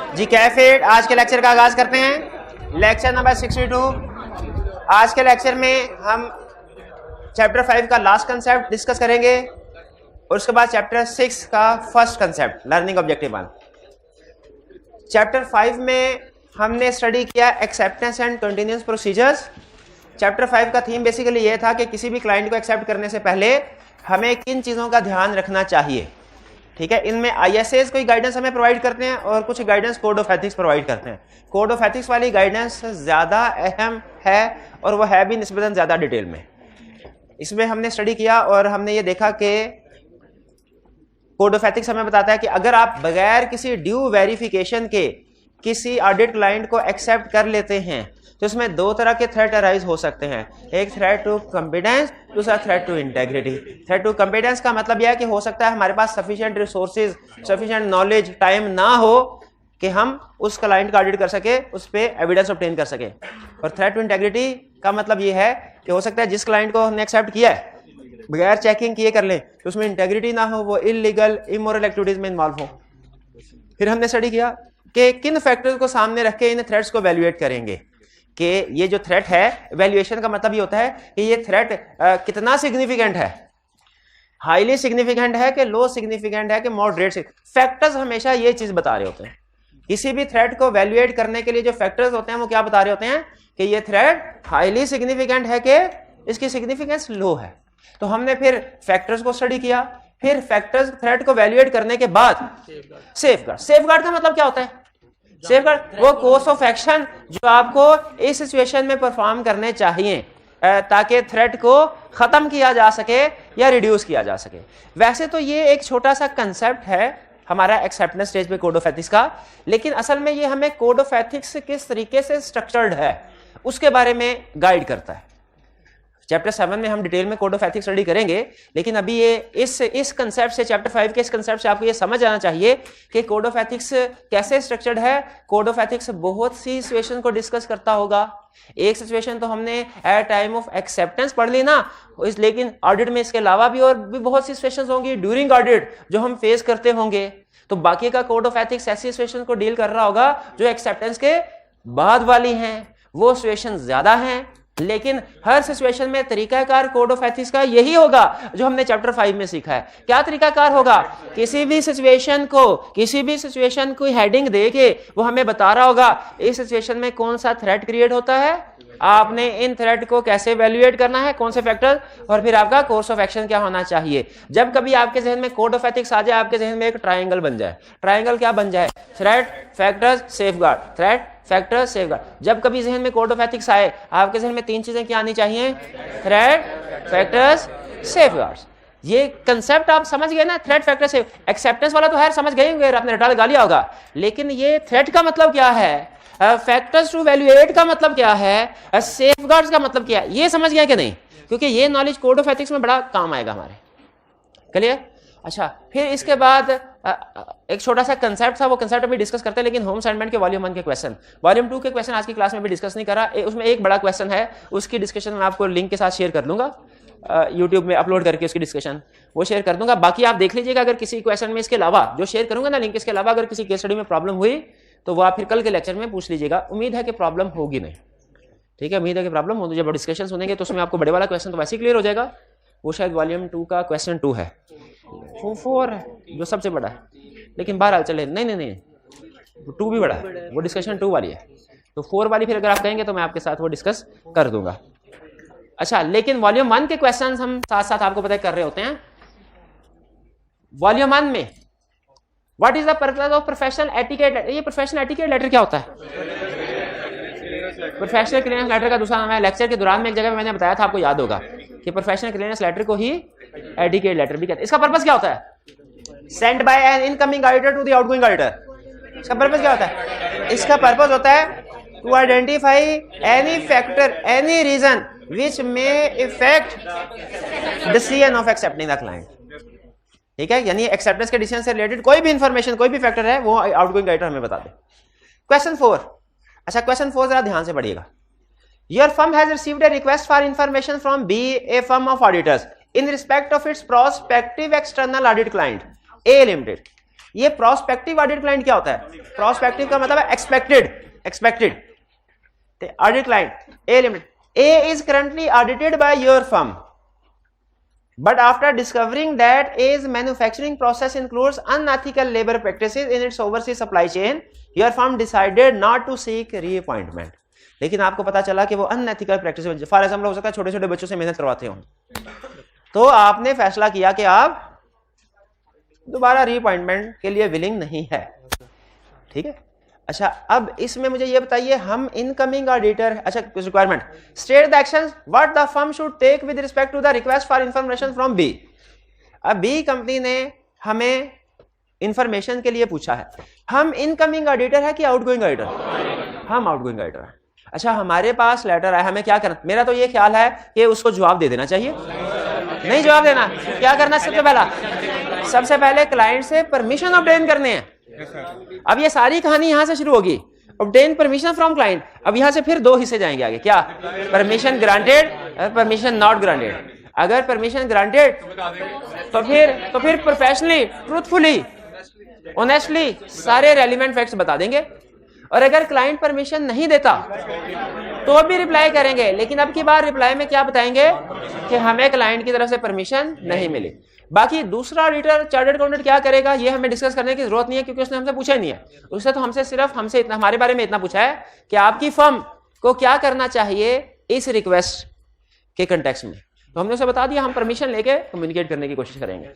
जी cafe आज के lecture का आगाज करते हैं। Lecture number 62। आज के लेक्चर में हम चैप्टर 5 का लास्ट कंसेप्ट डिस्कस करेंगे और उसके बाद चैप्टर 6 का first concept learning objective 1। Chapter 5 में हमने स्टडी किया acceptance and continuous procedures. Chapter 5 का थीम बेसिकली ये था कि किसी भी क्लाइंट को एक्सेप्ट करने से पहले हमें किन चीज़ों का ध्यान रखना चाहिए। ठीक है, इनमें ISAs कोई गाइडेंस हमें प्रोवाइड करते हैं और कुछ guidance code of ethics provide करते हैं। कोड ऑफ एथिक्स वाली गाइडेंस ज़्यादा अहम है और वो है भी निस्बतन ज़्यादा डिटेल में। इसमें हमने स्टडी किया और हमने ये देखा कि कोड ऑफ एथिक्स हमें बताता है कि अगर आप बगैर किसी ड्यू वेरिफिकेशन के किसी ऑडिट क्लाइंट को एक्सेप्ट कर लेते हैं तो इसमें दो तरह के थ्रेट अराइज हो सकते हैं। एक थ्रेट टू कॉम्पिटेंस, दूसरा threat to integrity. Threat to competence का मतलब यह है कि हो सकता है हमारे पास sufficient resources, sufficient knowledge, time ना हो कि हम उस क्लाइंट का ऑडिट कर सके, उस पर एविडेंस ऑब्टेन कर सके। और थ्रेट टू इंटेग्रिटी का मतलब ये है कि हो सकता है जिस क्लाइंट को हमने एक्सेप्ट किया है बगैर चेकिंग किए कर लें तो उसमें इंटेग्रिटी ना हो, वो इलीगल इमोरल एक्टिविटीज में इन्वॉल्व हो। फिर हमने स्टडी किया कि किन फैक्टर्स को सामने रख के इन थ्रेट्स को वैल्यूएट करेंगे कि ये जो थ्रेट है, वैल्यूएशन का मतलब ये होता है कि ये थ्रेट कितना सिग्निफिकेंट है, हाईली सिग्निफिकेंट है कि लो सिग्निफिकेंट है कि मॉडरेट। फैक्टर्स हमेशा ये चीज बता रहे होते हैं। किसी भी थ्रेट को वैल्यूएट करने के लिए जो फैक्टर्स होते हैं वो क्या बता रहे होते हैं कि ये थ्रेट हाईली सिग्निफिकेंट है कि इसकी सिग्निफिकेंस लो है। तो हमने फिर फैक्टर्स को स्टडी किया। फिर फैक्टर्स थ्रेट को वैल्यूएट करने के बाद सेफगार्ड। सेफगार्ड का मतलब क्या होता है? सेफगार्ड वो कोर्स ऑफ एक्शन जो आपको इस सिचुएशन में परफॉर्म करने चाहिए ताकि थ्रेट को खत्म किया जा सके या रिड्यूस किया जा सके। वैसे तो ये एक छोटा सा कंसेप्ट है हमारा एक्सेप्टेंस स्टेज पे कोड ऑफ एथिक्स का, लेकिन असल में ये हमें कोड ऑफ एथिक्स किस तरीके से स्ट्रक्चर्ड है उसके बारे में गाइड करता है। चैप्टर 7 में हम डिटेल में कोड ऑफ एथिक्स स्टडी करेंगे, लेकिन अभी ये इस कंसेप्ट से, चैप्टर 5 के इस कंसेप्ट से आपको ये समझ आना चाहिए कि कोड ऑफ एथिक्स कैसे स्ट्रक्चर्ड है। कोड ऑफ एथिक्स बहुत सी सिचुएशन को डिस्कस करता होगा। एक सिचुएशन तो हमने एट टाइम ऑफ एक्सेप्टेंस पढ़ ली ना, लेकिन ऑडिट में इसके अलावा भी और भी बहुत सी सिचुएशंस होंगी ड्यूरिंग ऑडिट जो हम फेस करते होंगे। तो बाकी का कोड ऑफ एथिक्स ऐसी सिचुएशन को डील कर रहा होगा जो एक्सेप्टेंस के बाद वाली हैं। वो सिचुएशन ज्यादा हैं, लेकिन हर सिचुएशन में तरीकाकार कोड ऑफ एथिक्स का यही होगा जो हमने चैप्टर 5 में सीखा है। क्या तरीकाकार होगा? किसी भी सिचुएशन को हेडिंग दे के वो हमें बता रहा होगा इस सिचुएशन में कौन सा थ्रेट क्रिएट होता है, आपने इन थ्रेट को कैसे वैल्यूएट करना है, कौन से फैक्टर, और फिर आपका कोर्स ऑफ एक्शन क्या होना चाहिए। जब कभी आपके जहन में कोड ऑफ एथिक्स आ जाए, आपके जहन में एक ट्रायंगल बन जाए। ट्रायंगल क्या बन जाए? Threat, factors, safeguard. Threat, factors, safeguard. जब कभी जहन में कोड ऑफ एथिक्स आए, आपके जहन में तीन चीजें क्या आनी चाहिए? Threat, factors, safeguards. ये कंसेप्ट आप समझ गए ना? Threat, factor, safe. एक्सेप्टेंस वाला तो खैर समझ गए होंगे, आपने रटा लगा लिया होगा, लेकिन ये थ्रेट का मतलब क्या है, फैक्टर्स टू वैल्यूएट का मतलब क्या है, सेफगार्ड्स का मतलब क्या है, ये समझ गया कि नहीं? क्योंकि ये नॉलेज कोड ऑफ एथिक्स में बड़ा काम आएगा हमारे। क्लियर? अच्छा, फिर इसके बाद एक छोटा सा कंसेप्ट था, वो कंसेप्ट अभी डिस्कस करते हैं, लेकिन होम असाइनमेंट के वॉल्यूम 1 के क्वेश्चन, वॉल्यूम 2 के क्वेश्चन आज की क्लास में भी डिस्कस नहीं करा। उसमें एक बड़ा क्वेश्चन है, उसकी डिस्कशन मैं आपको लिंक के साथ शेयर कर दूंगा, यूट्यूब में अपलोड करके उसकी डिस्कशन वो शेयर कर दूंगा। बाकी आप देख लीजिएगा, अगर किसी क्वेश्चन में इसके अलावा जो शेयर करूंगा ना लिंक, इसके अलावा अगर किसी केस स्टडी में प्रॉब्लम हुई तो वो आप फिर कल के लेक्चर में पूछ लीजिएगा। उम्मीद है कि प्रॉब्लम होगी नहीं। ठीक है, उम्मीद है कि प्रॉब्लम हो। जब डिस्कशन सुनेंगे तो उसमें आपको बड़े वाला क्वेश्चन तो वैसे ही क्लियर हो जाएगा। वो शायद वॉल्यूम 2 का क्वेश्चन 2 है, 4 है जो सबसे बड़ा है, लेकिन बहरहाल चले। नहीं 2 भी बड़ा है, वो डिस्कशन 2 वाली है। तो 4 वाली फिर अगर आप कहेंगे तो मैं आपके साथ वो डिस्कस कर दूंगा। अच्छा, लेकिन वॉल्यूम 1 के क्वेश्चन हम साथ साथ आपको पता कर रहे होते हैं। वॉल्यूम 1 में what is the purpose of professional etiquette. ये प्रोफेशनल एटिकेट लेटर क्या होता है? प्रोफेशनल क्लियरेंस लेटर का दूसरा नाम है, लेक्चर के दौरान में एक जगह पे मैंने बताया था, आपको याद होगा कि प्रोफेशनल क्लियरेंस लेटर को ही एटिकेट लेटर भी कहते हैं। इसका पर्पस क्या होता है? Send by an incoming auditor to the outgoing auditor. इसका पर्पस क्या होता है? इसका पर्पस होता है to identify any factor, any reason which may effect decision of accepting the client. ठीक है, यानी एक्सेप्टेंस के डिसीजन से रिलेटेड कोई भी इंफॉर्मेशन, कोई भी फैक्टर है, वो आउटगोइंग ऑडिटर हमें बता दे। क्वेश्चन 4। अच्छा, क्वेश्चन 4 जरा ध्यान से पढ़िएगा। Your firm has received a request for information from B, a firm of auditors, in respect of its prospective external audit client A Limited. ये प्रोस्पेक्टिव ऑडिट क्लाइंट क्या होता है? प्रोस्पेक्टिव का मतलब है expected audit client A limited. A is currently audited by your firm, but after discovering that A's manufacturing process includes unethical labor practices in its overseas supply chain, your firm decided not to seek reappointment. लेकिन आपको पता चला कि वो unethical practice, for example हो सकता है छोटे छोटे बच्चों से मेहनत करवाते हो, तो आपने फैसला किया कि आप दोबारा रीअपॉइंटमेंट के लिए विलिंग नहीं है. ठीक है. अच्छा, अब इसमें मुझे ये बताइए, हम इनकमिंग ऑडिटर, अच्छा requirement, state the actions what the firm should take with respect to the request for information from B. अब बी कंपनी ने हमें इंफॉर्मेशन के लिए पूछा है. हम इनकमिंग ऑडिटर है कि आउटगोइंग ऑडिटर? हम आउटगोइंग ऑडिटर है. अच्छा, हमारे पास लेटर आया, हमें क्या करना? मेरा तो ये ख्याल है कि उसको जवाब दे देना चाहिए. नहीं जवाब देना, क्या करना? सबसे पहले क्लाइंट से परमिशन ऑब्टेन करने हैं. अब ये सारी कहानी यहां से शुरू होगी, ऑब्टेन परमिशन फ्रॉम क्लाइंट. अब यहां से फिर दो हिस्से जाएंगे आगे. क्या? परमिशन ग्रांटेड और परमिशन नॉट ग्रांटेड. अगर परमिशन ग्रांटेड तो फिर प्रोफेशनली, ट्रूथफुली, ऑनेस्टली सारे रेलिवेंट फैक्ट्स बता देंगे. और अगर क्लाइंट परमिशन नहीं देता तो भी रिप्लाई करेंगे, लेकिन अब की बार रिप्लाई में क्या बताएंगे कि हमें क्लाइंट की तरफ से परमिशन नहीं मिली. बाकी दूसरा ऑडिटर चार्टर्ड अकाउंटेंट क्या करेगा ये हमें डिस्कस करने की जरूरत नहीं है, क्योंकि उसने हमसे पूछा ही नहीं है. उसने तो हमसे इतना, हमारे बारे में इतना पूछा है कि आपकी फर्म को क्या करना चाहिए इस रिक्वेस्ट के कंटेक्स्ट में. तो हमने उसे बता दिया, हम परमिशन लेके कम्युनिकेट करने की कोशिश करेंगे.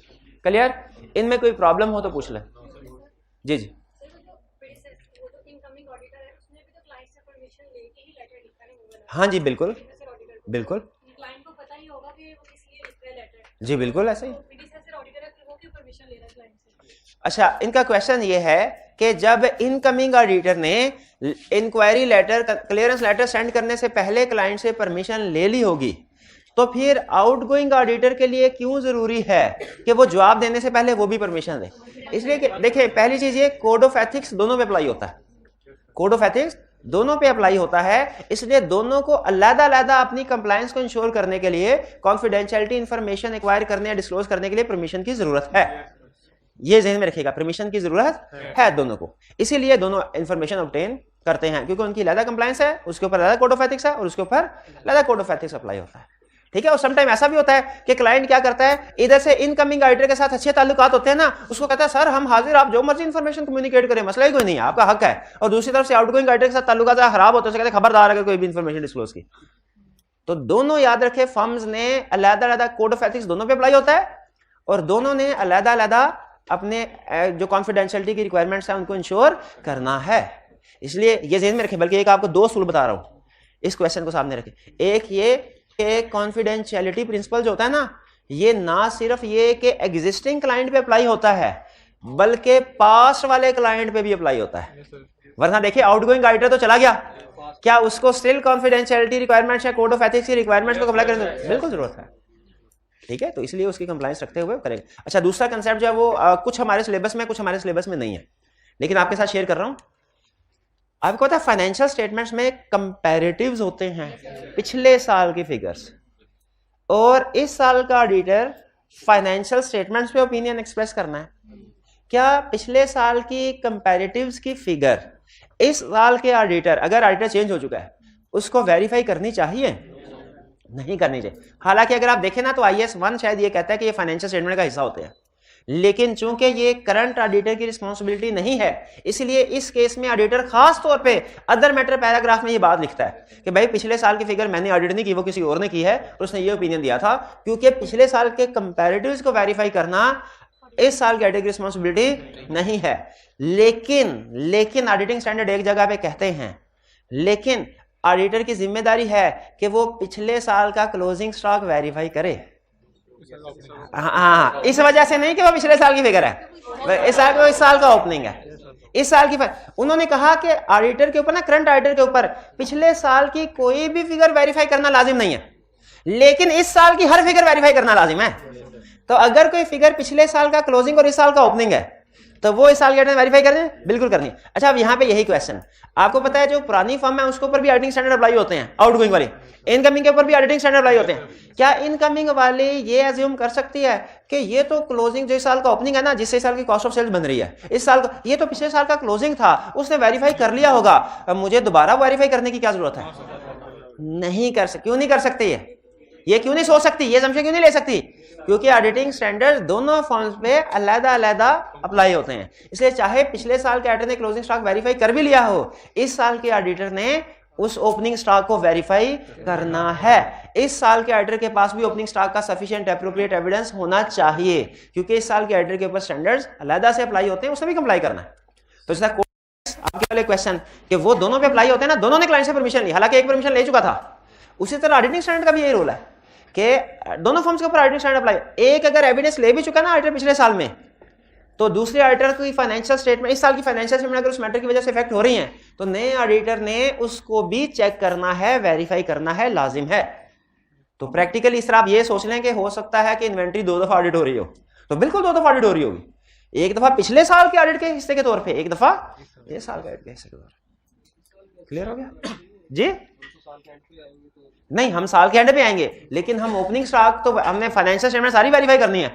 क्लियर? इनमें कोई प्रॉब्लम हो तो पूछ लें. जी जी. हाँ जी, बिल्कुल बिल्कुल जी, बिल्कुल ऐसा ही. अच्छा, इनका क्वेश्चन ये है कि जब इनकमिंग ऑडिटर ने inquiry letter, clearance letter send करने से पहले क्लाइंट से परमिशन ले ली होगी, तो फिर आउटगोइंग ऑडिटर के लिए क्यों जरूरी है कि वो जवाब देने से पहले वो भी परमिशन दे? इसलिए कि देखिए, पहली चीज ये कोड ऑफ एथिक्स दोनों पे अप्लाई होता है. कोड ऑफ एथिक्स दोनों पे अप्लाई होता है, इसलिए दोनों को अलग-अलग अपनी कंप्लायंस को इंश्योर करने के लिए कॉन्फिडेंशियलिटी इंफॉर्मेशन एक्वायर करने या डिस्क्लोज करने के लिए परमिशन की जरूरत है. ये ज़हन में रखिएगा, परमिशन की जरूरत है दोनों को. इसीलिए दोनों इंफॉर्मेशन ऑब्टेन करते हैं, क्योंकि उनकी अलग कंप्लायंस है, उसके ऊपर अलग कोड ऑफ एथिक्स है और उसके ऊपर अलग कोड ऑफ एथिक्स अप्लाई होता है. ठीक है. और समटाइम ऐसा भी होता है कि क्लाइंट क्या करता है, इधर से इनकमिंग ऑडिटर के साथ अच्छे ताल्लुकात होते हैं ना, उसको कहता है सर हम हाजिर, आप जो मर्जी इंफॉर्मेशन कम्युनिकेट करें, मसला ही कोई नहीं है, आपका हक है. और दूसरी तरफ से आउटगोइंग ऑडिटर के साथ ताल्लुकात खराब होते हैं, कहते हैं खबरदार अगर कोई भी इंफॉर्मेशन डिस्क्लोज की. तो दोनों याद रखे, फर्म्स ने अलग-अलग कोड ऑफ एथिक्स दोनों पे अप्लाई होता है और दोनों ने अलग-अलग अपने जो कॉन्फिडेंशियलिटी की रिक्वायरमेंट्स है उनको इंश्योर करना है. इसलिए ये ज़हन में रखें. बल्कि एक आपको दो असूल बता रहा हूं, इस क्वेश्चन को सामने रखें. एक ये कि कॉन्फिडेंशियलिटी प्रिंसिपल जो होता है ना, ये ना सिर्फ ये कि एग्जिस्टिंग क्लाइंट पे अप्लाई होता है, बल्कि पास्ट वाले क्लाइंट पे भी अप्लाई होता है. वरना देखिए, आउटगोइंग ऑडिटर तो चला गया, क्या उसको स्टिल कॉन्फिडेंशियलिटी रिक्वायरमेंट्स या कोड ऑफ एथिक्स की रिक्वायरमेंट्स को अप्लाई करने की बिल्कुल जरूरत है. ठीक है. तो इसलिए उसकी कंप्लायंस रखते हुए करेंगे. अच्छा, दूसरा कंसेप्ट जो है वो कुछ हमारे सिलेबस में, कुछ हमारे सिलेबस में नहीं है, लेकिन आपके साथ शेयर कर रहा हूं. आपको पता है फाइनेंशियल स्टेटमेंट्स में कंपैरेटिव्स होते हैं, पिछले साल की फिगर्स, और इस साल का ऑडिटर फाइनेंशियल स्टेटमेंट्स पे ओपिनियन एक्सप्रेस करना है. क्या पिछले साल की कंपैरेटिव्स की फिगर इस साल के ऑडिटर, अगर ऑडिटर चेंज हो चुका है, उसको वेरीफाई करनी चाहिए? नहीं करनी चाहिए. हालांकि अगर आप देखें ना तो IAS 1 शायद ये कहता है कि ये फाइनेंशियल स्टेटमेंट का हिस्सा होते हैं, लेकिन चूंकि ये करंट ऑडिटर की रिस्पांसिबिलिटी नहीं है, इसलिए इस केस में ऑडिटर खास तौर पे अदर मैटर पैराग्राफ में ये बात लिखता है कि भाई पिछले साल की फिगर मैंने ऑडिट नहीं की, वो किसी और ने की है और उसने ये ओपिनियन दिया था, क्योंकि पिछले साल के कंपैरेटिव्स को वेरीफाई करना इस साल की ऑडिटर की रिस्पांसिबिलिटी नहीं है. लेकिन ऑडिटिंग स्टैंडर्ड एक जगह पे कहते हैं, लेकिन ऑडिटर की जिम्मेदारी है कि वो पिछले साल का क्लोजिंग स्टॉक वेरीफाई करे. हाँ, इस वजह से नहीं कि वो पिछले साल की फिगर है, इस साल का ओपनिंग है, इस साल की. उन्होंने कहा कि ऑडिटर के ऊपर ना, करंट ऑडिटर के ऊपर पिछले साल की कोई भी फिगर वेरीफाई करना लाजिम नहीं है, लेकिन इस साल की हर फिगर वेरीफाई करना लाजिम है. तो अगर कोई फिगर पिछले साल का क्लोजिंग और इस साल का ओपनिंग है तो वो इस साल के ऑडिटर वेरीफाई करनी है, बिल्कुल करनी है। अच्छा अब यहाँ पे यही क्वेश्चन, आपको पता है जो पुरानी फर्म है उसके ऊपर भी ऑडिटिंग स्टैंडर्ड अप्लाई होते हैं, आउटगोइंग वाले, इनकमिंग के ऊपर भी ऑडिटिंग स्टैंडर्ड अप्लाई होते हैं। क्या इनकमिंग वाले ये एज्यूम कर सकती है कि ये तो क्लोजिंग जो इस साल का ओपनिंग है ना, जिससे साल की कॉस्ट ऑफ सेल्स बन रही है, इस साल का ये तो पिछले साल का क्लोजिंग था, उसने वेरीफाई कर लिया होगा, अब मुझे दोबारा वेरीफाई करने की क्या जरूरत है? नहीं कर सकती। क्यों नहीं कर सकती है? ये क्यों नहीं सोच सकती, ये समझे क्यों नहीं ले सकती? क्योंकि ऑडिटिंग स्टैंडर्ड दोनों फर्म्स पे अलग-अलग अप्लाई होते हैं। इसलिए चाहे पिछले साल के ऑडिटर ने क्लोजिंग स्टॉक वेरीफाई कर भी लिया हो, इस साल के ऑडिटर ने उस ओपनिंग स्टॉक को वेरीफाई करना है। इस साल के ऑडिटर के पास भी ओपनिंग स्टॉक का सफिशिएंट एप्रोप्रिएट एविडेंस होना चाहिए, क्योंकि इस साल के ऑडिटर के ऊपर स्टैंडर्ड्स अलग से अप्लाई होते हैं, उससे भी कंप्लाई करना है। तो जैसा आपके वाले क्वेश्चन कि वो दोनों पे अप्लाई होते हैं ना, दोनों ने क्लाइंट से परमिशन ली, हालांकि एक परमिशन ले चुका था, उसी तरह ऑडिटिंग स्टैंडर्ड का भी यही रोल है कि दोनों फर्म्स के ऊपर ऑडिटिंग स्टैंडर्ड अप्लाई। एक अगर एविडेंस ले भी चुका ना ऑडिटर पिछले साल में, तो दूसरे ऑडिटर की फाइनेंशियल स्टेटमेंट, इस साल की फाइनेंशियल स्टेटमेंट अगर उस मैटर की वजह से इफेक्ट हो रही हैं, तो नए ऑडिटर ने उसको भी चेक करना है, वेरीफाई करना है, लाजिम है। तो प्रैक्टिकली इस तरह आप ये सोच लें कि हो सकता है कि इन्वेंट्री 2 दफा ऑडिट हो रही हो, तो बिल्कुल 2 दफा ऑडिट हो रही होगी, एक दफा पिछले साल के ऑडिट के हिस्से के तौर पे, एक दफा ये साल के ऑडिट के हिस्से के तौर पे। क्लियर हो गया जी? नहीं, हम साल के एंड पे आएंगे, लेकिन हम ओपनिंग स्टॉक तो हमने फाइनेंशियल स्टेटमेंट सारी वेरीफाई करनी है,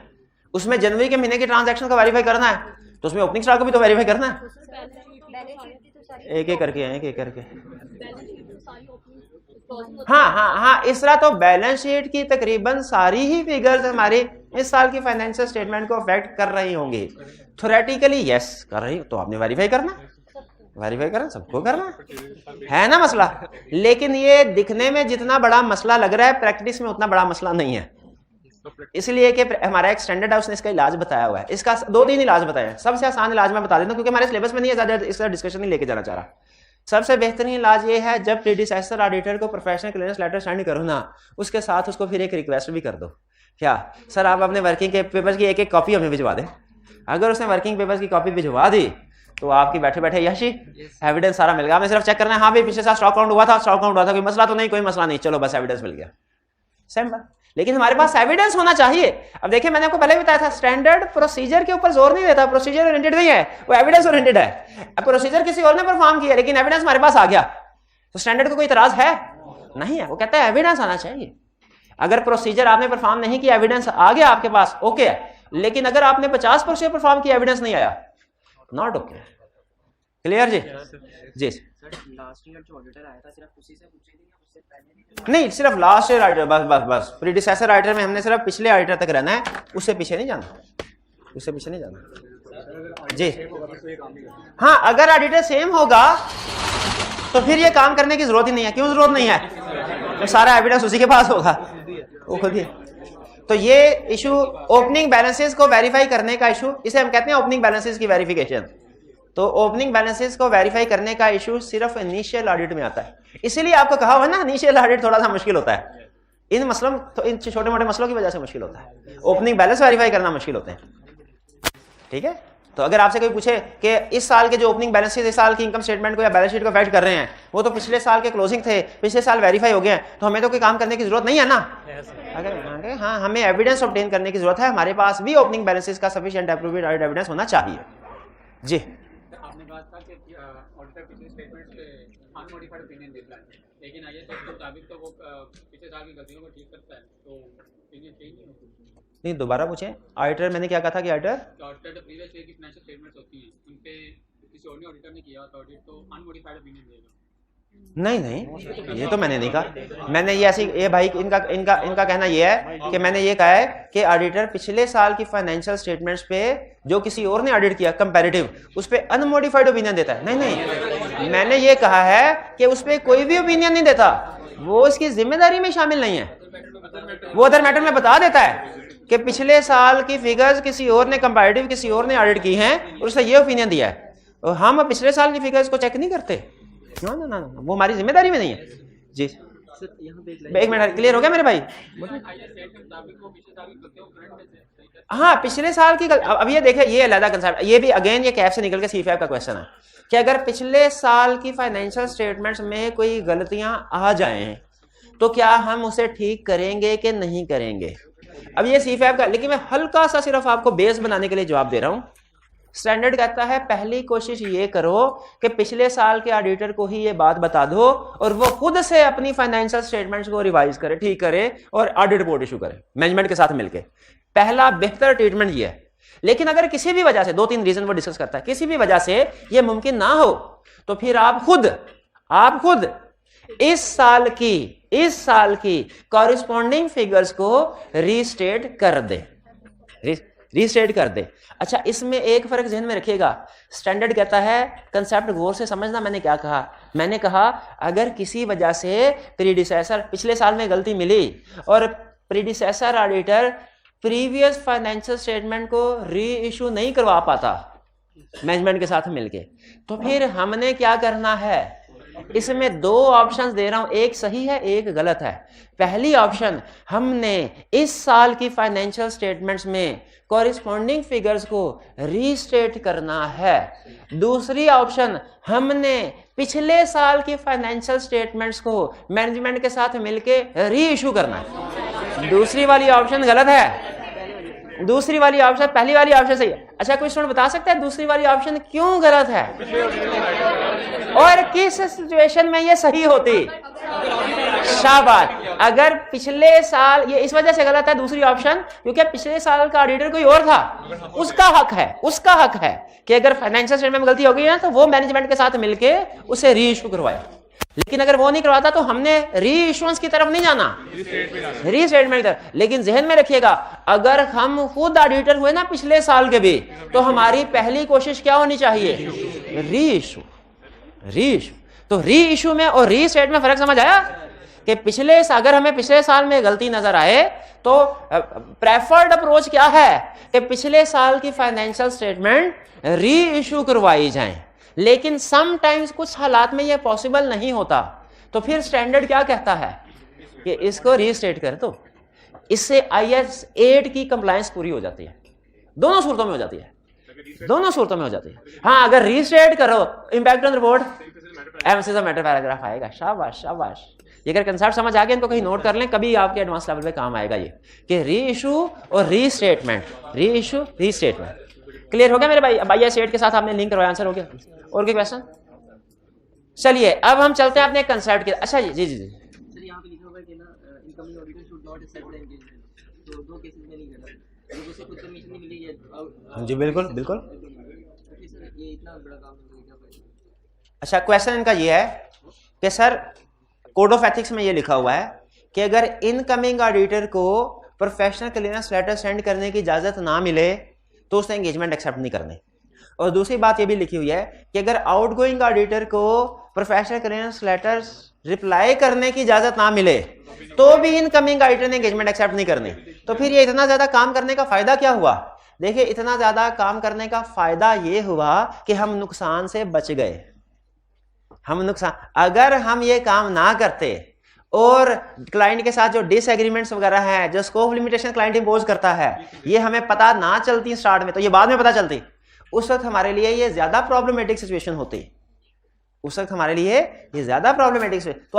उसमें जनवरी के महीने के ट्रांजैक्शन का वेरीफाई करना है, तो उसमें ओपनिंग स्टॉक को भी तो वेरीफाई करना है, एक एक करके। हाँ, इस तरह तो बैलेंस शीट की तकरीबन सारी ही फिगर्स हमारी इस साल की फाइनेंशियल स्टेटमेंट को अफेक्ट कर रही होंगी। थ्योरेटिकली यस कर रही, तो आपने वेरीफाई करना, वेरीफाई करना, सबको करना है ना मसला। लेकिन ये दिखने में जितना बड़ा मसला लग रहा है, प्रैक्टिस में उतना बड़ा मसला नहीं है। इसलिए कि हमारा एक स्टैंडर्ड है, उसने इसका इलाज बताया हुआ है, इसका 2-3 इलाज बताए हैं। सबसे आसान इलाज मैं बता देता हूं, क्योंकि हमारे सिलेबस में नहीं है, ज्यादा इसका डिस्कशन नहीं लेके जाना चाह रहा। सबसे बेहतरीन इलाज ये है, जब प्रीडिसेसर ऑडिटर को प्रोफेशनल क्लियरेंस लेटर सेंड करो ना, उसके साथ उसको फिर एक रिक्वेस्ट भी कर दो, क्या सर आप अपने वर्किंग के पेपर्स की एक कॉपी हमें भिजवा दें। अगर उसने वर्किंग पेपर्स की कॉपी भिजवा दी तो आपकी बैठे बैठे यशी एविडेंस सारा मिल गया। हमें सिर्फ चेक करना है, हाँ भाई पिछले साल स्टॉक काउंट हुआ था, कोई मसला तो नहीं, कोई मसला नहीं, चलो बस एविडेंस मिल गया, सिंपल। लेकिन हमारे पास एविडेंस होना चाहिए। अब देखिए मैंने आपको पहले बताया था, स्टैंडर्ड प्रोसीजर के ऊपर जोर नहीं देता, प्रोसीजर ओरिएंटेड नहीं है, वो एविडेंस ओरिएंटेड है। अब प्रोसीजर किसी और ने परफॉर्म किया, लेकिन एविडेंस हमारे पास आ गया, तो स्टैंडर्ड को कोई इतराज है नहीं है, वो कहता है एविडेंस आना चाहिए। अगर प्रोसीजर आपने परफॉर्म नहीं किया, एविडेंस आ गया आपके पास, ओके है। लेकिन अगर आपने 50% परफॉर्म किया, एविडेंस नहीं आया, नॉट ओके। क्लियर जी? जी लास्ट ईयर जो ऑडिटर आया था सिर्फ उसी से पूछे थे या उससे पहले नहीं, सिर्फ लास्ट ईयर ऑडिटर, बस प्रीडिसेसर ऑडिटर में हमने सिर्फ पिछले ऑडिटर तक रहना है, उससे पीछे नहीं जाना, उससे पीछे नहीं जाना जी। हाँ, अगर ऑडिटर सेम होगा तो फिर ये काम करने की जरूरत ही नहीं है। क्यों जरूरत नहीं है? तो सारा एविडेंस उसी के पास होगा, वो खुद ही। तो ये इशू ओपनिंग बैलेंसेस को वेरीफाई करने का इशू, इसे हम कहते हैं ओपनिंग बैलेंसेस की वेरिफिकेशन। तो ओपनिंग बैलेंसेस को वेरीफाई करने का इशू सिर्फ इनिशियल ऑडिट में आता है। इसीलिए आपको कहा हुआ ना, इनिशियल ऑडिट थोड़ा सा मुश्किल होता है, इन मसलों, तो इन छोटे मोटे मसलों की वजह से मुश्किल होता है, ओपनिंग बैलेंस वेरीफाई करना मुश्किल होते हैं। ठीक है, तो अगर आपसे कोई पूछे कि इस साल के जो ओपनिंग बैलेंसेस इस साल की इनकम स्टेटमेंट को या बैलेंस शीट को अफेक्ट कर रहे हैं, वो तो पिछले साल के क्लोजिंग थे, पिछले साल वेरीफाई हो गए हैं, तो हमें तो कोई काम करने की जरूरत नहीं है ना। अगर हाँ, हमें एविडेंस ऑब्टेन करने की जरूरत है, हमारे पास भी ओपनिंग बैलेंसेस का सफिशिएंट एप्रोप्रिएट ऑडिट एविडेंस होना चाहिए जी। आपने कहा था कि ऑडिटर पिछले स्टेटमेंट से अनमोडिफाइड ओपिनियन देता है, लेकिन आईएएस के मुताबिक तो वो पिछले साल की गलतियों को ठीक करता है, तो ओपिनियन चेंज नहीं होती। नहीं, दोबारा पूछें, ऑडिटर मैंने क्या कहा था कि ऑडिटर प्रीवियस ईयर की फाइनेंशियल स्टेटमेंट्स होती हैं, उन पे किसी और ने ऑडिटर ने किया तो ऑडिट तो अनमोडिफाइड ओपिनियन देगा। नहीं, ये तो मैंने नहीं कहा। मैंने ये ऐसी, ये भाई इनका कहना ये है कि मैंने ये कहा है कि ऑडिटर पिछले साल की फाइनेंशियल स्टेटमेंट्स पे जो किसी और ने ऑडिट किया कंपैरेटिव, उस पे अनमोडिफाइड ओपिनियन देता है। नहीं, मैंने ये कहा है कि उस पे कोई भी ओपिनियन नहीं देता, वो इसकी जिम्मेदारी में शामिल नहीं है, वो अदर मैटर में बता देता है कि पिछले साल की फिगर्स किसी और ने कंपैरेटिव किसी और ने ऑडिट की हैं और उसने ये ओपिनियन दिया है, और हम पिछले साल की फिगर्स को चेक नहीं करते। ना, वो हमारी जिम्मेदारी में नहीं है जी। एक मिनट, क्लियर हो गया मेरे भाई? हाँ, पिछले साल की अब ये देखे, ये अलग कंसेप्ट, ये भी अगेन ये कैफ से निकल के C5 का क्वेश्चन है कि अगर पिछले साल की फाइनेंशियल स्टेटमेंट्स में कोई गलतियां आ जाएं तो क्या हम उसे ठीक करेंगे कि नहीं करेंगे। अब ये C5 का, लेकिन मैं हल्का सा सिर्फ आपको बेस बनाने के लिए जवाब दे रहा हूं, स्टैंडर्ड कहता है पहली कोशिश ये करो कि पिछले साल के ऑडिटर को ही ये बात बता दो और वो खुद से अपनी फाइनेंशियल स्टेटमेंट्स को रिवाइज करे, ठीक करे और ऑडिट रिपोर्ट इशू करे मैनेजमेंट के साथ मिलके। पहला बेहतर ट्रीटमेंट ये है। लेकिन अगर किसी भी वजह से, 2-3 रीजन वो डिस्कस करता है, किसी भी वजह से ये मुमकिन ना हो तो फिर आप खुद इस साल की कॉरिस्पॉन्डिंग फिगर्स को रीस्टेट कर दे। अच्छा, इसमें एक फर्क ध्यान में रखिएगा। स्टैंडर्ड कहता है, कंसेप्ट गौर से समझना, मैंने क्या कहा, मैंने कहा अगर किसी वजह से प्रीडिसेसर पिछले साल में गलती मिली और predecessor auditor previous financial statement को री इशू नहीं करवा पाता मैनेजमेंट के साथ मिलके, तो फिर हमने क्या करना है। इसमें 2 ऑप्शंस दे रहा हूं, एक सही है एक गलत है। पहली ऑप्शन, हमने इस साल की फाइनेंशियल स्टेटमेंट्स में कॉरिस्पॉन्डिंग फिगर्स को रीस्टेट करना है। दूसरी ऑप्शन, हमने पिछले साल की फाइनेंशियल स्टेटमेंट्स को मैनेजमेंट के साथ मिलके री इशू करना है। दूसरी वाली ऑप्शन गलत है, दूसरी वाली ऑप्शन, पहली वाली ऑप्शन सही है। अच्छा, कोई स्टूडेंट बता सकता है दूसरी वाली ऑप्शन क्यों गलत है और किस सिचुएशन में ये सही होती? शाबाश। अगर पिछले साल, ये इस वजह से गलत है दूसरी ऑप्शन क्योंकि पिछले साल का ऑडिटर कोई और था, उसका हक है कि अगर फाइनेंशियल स्टेटमेंट में गलती हो गई ना तो वो मैनेजमेंट के साथ मिलके उसे री इशू करवाया। लेकिन अगर वो नहीं करवाता तो हमने री इशुएंस की तरफ नहीं जाना, रीस्टेटमेंट की तरफ। लेकिन जहन में रखिएगा, अगर हम खुद ऑडिटर हुए ना पिछले साल के भी, तो हमारी पहली कोशिश क्या होनी चाहिए? री इशू। तो री इशू में और रीस्टेट में फर्क समझ आया कि अगर हमें पिछले साल में गलती नजर आए तो प्रेफर्ड अप्रोच क्या है कि पिछले साल की फाइनेंशियल स्टेटमेंट री इशू करवाई जाए। लेकिन समटाइम्स कुछ हालात में यह पॉसिबल नहीं होता, तो फिर स्टैंडर्ड क्या कहता है कि इसको रीस्टेट कर दो। इससे IAS 8 की कंप्लायंस पूरी हो जाती है। दोनों सूरतों में हो जाती है। हाँ, अगर रीस्टेट करो, impact on report emphasis of matter paragraph आएगा। शाबाश। ये अगर कंसेप्ट समझ आ गया, इनको कहीं नोट कर लें, कभी आपके एडवांस लेवल पे काम आएगा ये कि री इशू और रीस्टेटमेंट। क्लियर हो गया मेरे भाई? अब IAS 8 के साथ आपने लिंक करवाया, आंसर हो गया। और कोई क्वेश्चन? चलिए अब हम चलते हैं अपने कंसेप्ट के। अच्छा जी। सर यहाँ पे लिखा हुआ है कि ना incoming auditor should not accept the engagement, तो 2 केसेस में नहीं करना, लोगों से कुछ परमिशन नहीं मिली है। जी बिल्कुल। सर ये इतना बड़ा काम है। अच्छा, क्वेश्चन इनका ये है कि सर कोड ऑफ एथिक्स में ये लिखा हुआ है कि अगर इनकमिंग ऑडिटर को प्रोफेशनल क्लियरेंस लेटर सेंड करने की इजाजत ना मिले तो उसने एंगेजमेंट एक्सेप्ट नहीं करनी। और दूसरी बात ये भी लिखी हुई है कि अगर आउटगोइंग ऑडिटर को प्रोफेशनल क्लियरेंस लेटर रिप्लाई करने की इजाजत ना मिले तो भी इनकमिंग ऑडिटर ने एंगेजमेंट एक्सेप्ट नहीं करनी। तो फिर ये इतना ज्यादा काम करने का फायदा क्या हुआ? देखिए, इतना ज्यादा काम करने का फायदा ये हुआ कि हम नुकसान से बच गए। अगर हम ये काम ना करते और क्लाइंट के साथ जो डिसएग्रीमेंट्स वगैरह हैं, जो स्कोप लिमिटेशन क्लाइंट इंपोज करता है, ये हमें पता ना चलती स्टार्ट में, तो ये बाद में पता चलती, उस वक्त हमारे लिए ये ज्यादा प्रॉब्लमेटिक सिचुएशन होती। तो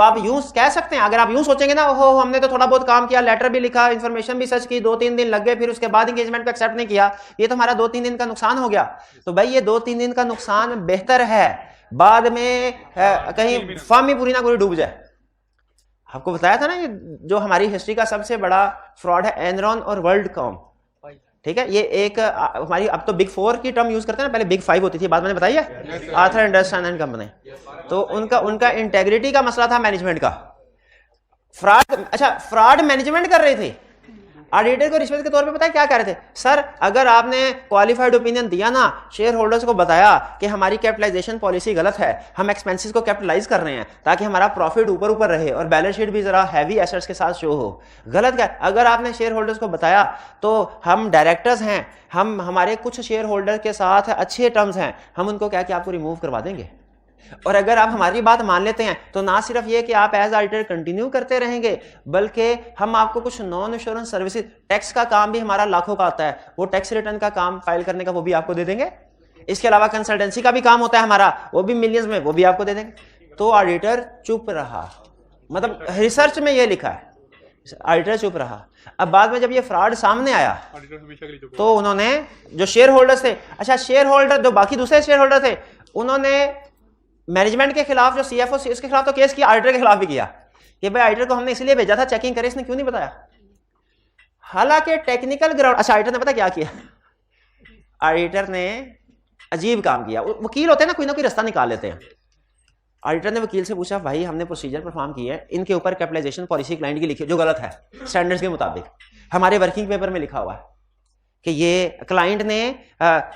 आप यूं कह सकते हैं, अगर आप यूं सोचेंगे ना, ओहो हमने तो थोड़ा बहुत काम किया, लेटर भी लिखा, इंफॉर्मेशन भी सर्च की, 2-3 दिन लग गए, फिर उसके बाद एंगेजमेंट को एक्सेप्ट नहीं किया, ये तो हमारा 2-3 दिन का नुकसान हो गया। तो भाई ये 2-3 दिन का नुकसान बेहतर है बाद में कहीं फर्म ही पूरी ना पूरी डूब जाए। आपको बताया था ना, ये जो हमारी हिस्ट्री का सबसे बड़ा फ्रॉड है एनरॉन और वर्ल्डकॉम। ठीक है, ये एक हमारी, अब तो बिग 4 की टर्म यूज करते हैं ना, पहले बिग 5 होती थी, बाद में बताइए आर्थर एंडरसन एंड कंपनी। तो उनका इंटेग्रिटी का मसला था मैनेजमेंट का। फ्रॉड मैनेजमेंट कर रहे थे, ऑडिटर को रिश्वत के तौर पे पता है क्या कह रहे थे? सर अगर आपने क्वालिफाइड ओपिनियन दिया ना, शेयर होल्डर्स को बताया कि हमारी कैपिटलाइजेशन पॉलिसी गलत है, हम एक्सपेंसेस को कैपिटलाइज कर रहे हैं ताकि हमारा प्रॉफिट ऊपर रहे और बैलेंस शीट भी जरा हैवी एसेट्स के साथ शो हो, गलत क्या? अगर आपने शेयर होल्डर्स को बताया तो हम डायरेक्टर्स हैं, हमारे कुछ शेयर होल्डर के साथ अच्छे टर्म्स हैं, हम उनको क्या कि आपको रिमूव करवा देंगे। और अगर आप हमारी बात मान लेते हैं तो ना सिर्फ ये कि आप एज ऑडिटर कंटिन्यू करते रहेंगे, बल्कि हम आपको कुछ नॉन इंश्योरेंस सर्विसेज, टैक्स का काम भी हमारा लाखों का आता है, वो टैक्स रिटर्न का काम फाइल करने का वो भी आपको दे देंगे। इसके अलावा कंसल्टेंसी का भी काम होता है हमारा, वो भी मिलियंस में, वो भी आपको दे देंगे। तो ऑडिटर चुप रहा। मतलब रिसर्च में ये लिखा है, ऑडिटर चुप रहा। अब बाद में जब ये फ्रॉड सामने आया ऑडिटर हमेशा के लिए चुप तो उन्होंने जो शेयर होल्डर्स थे, अच्छा शेयर होल्डर जो बाकी दूसरे शेयर होल्डर थे, उन्होंने मैनेजमेंट के खिलाफ, जो सीएफओ इसके खिलाफ तो केस किया, ऑडिटर के खिलाफ भी किया कि भाई ऑडिटर को हमने इसलिए भेजा था चेकिंग करे, इसने क्यों नहीं बताया। हालांकि टेक्निकल ग्राउंड, अच्छा ऑडिटर ने पता क्या किया, ऑडिटर ने अजीब काम किया। वकील होते हैं ना, कोई रास्ता निकाल लेते हैं। ऑडिटर ने वकील से पूछा भाई हमने प्रोसीजर परफॉर्म किया है, इनके ऊपर कैपिटलाइजेशन पॉलिसी क्लाइंट की लिखी जो गलत है स्टैंडर्ड्स के मुताबिक, हमारे वर्किंग पेपर में लिखा हुआ है कि ये क्लाइंट ने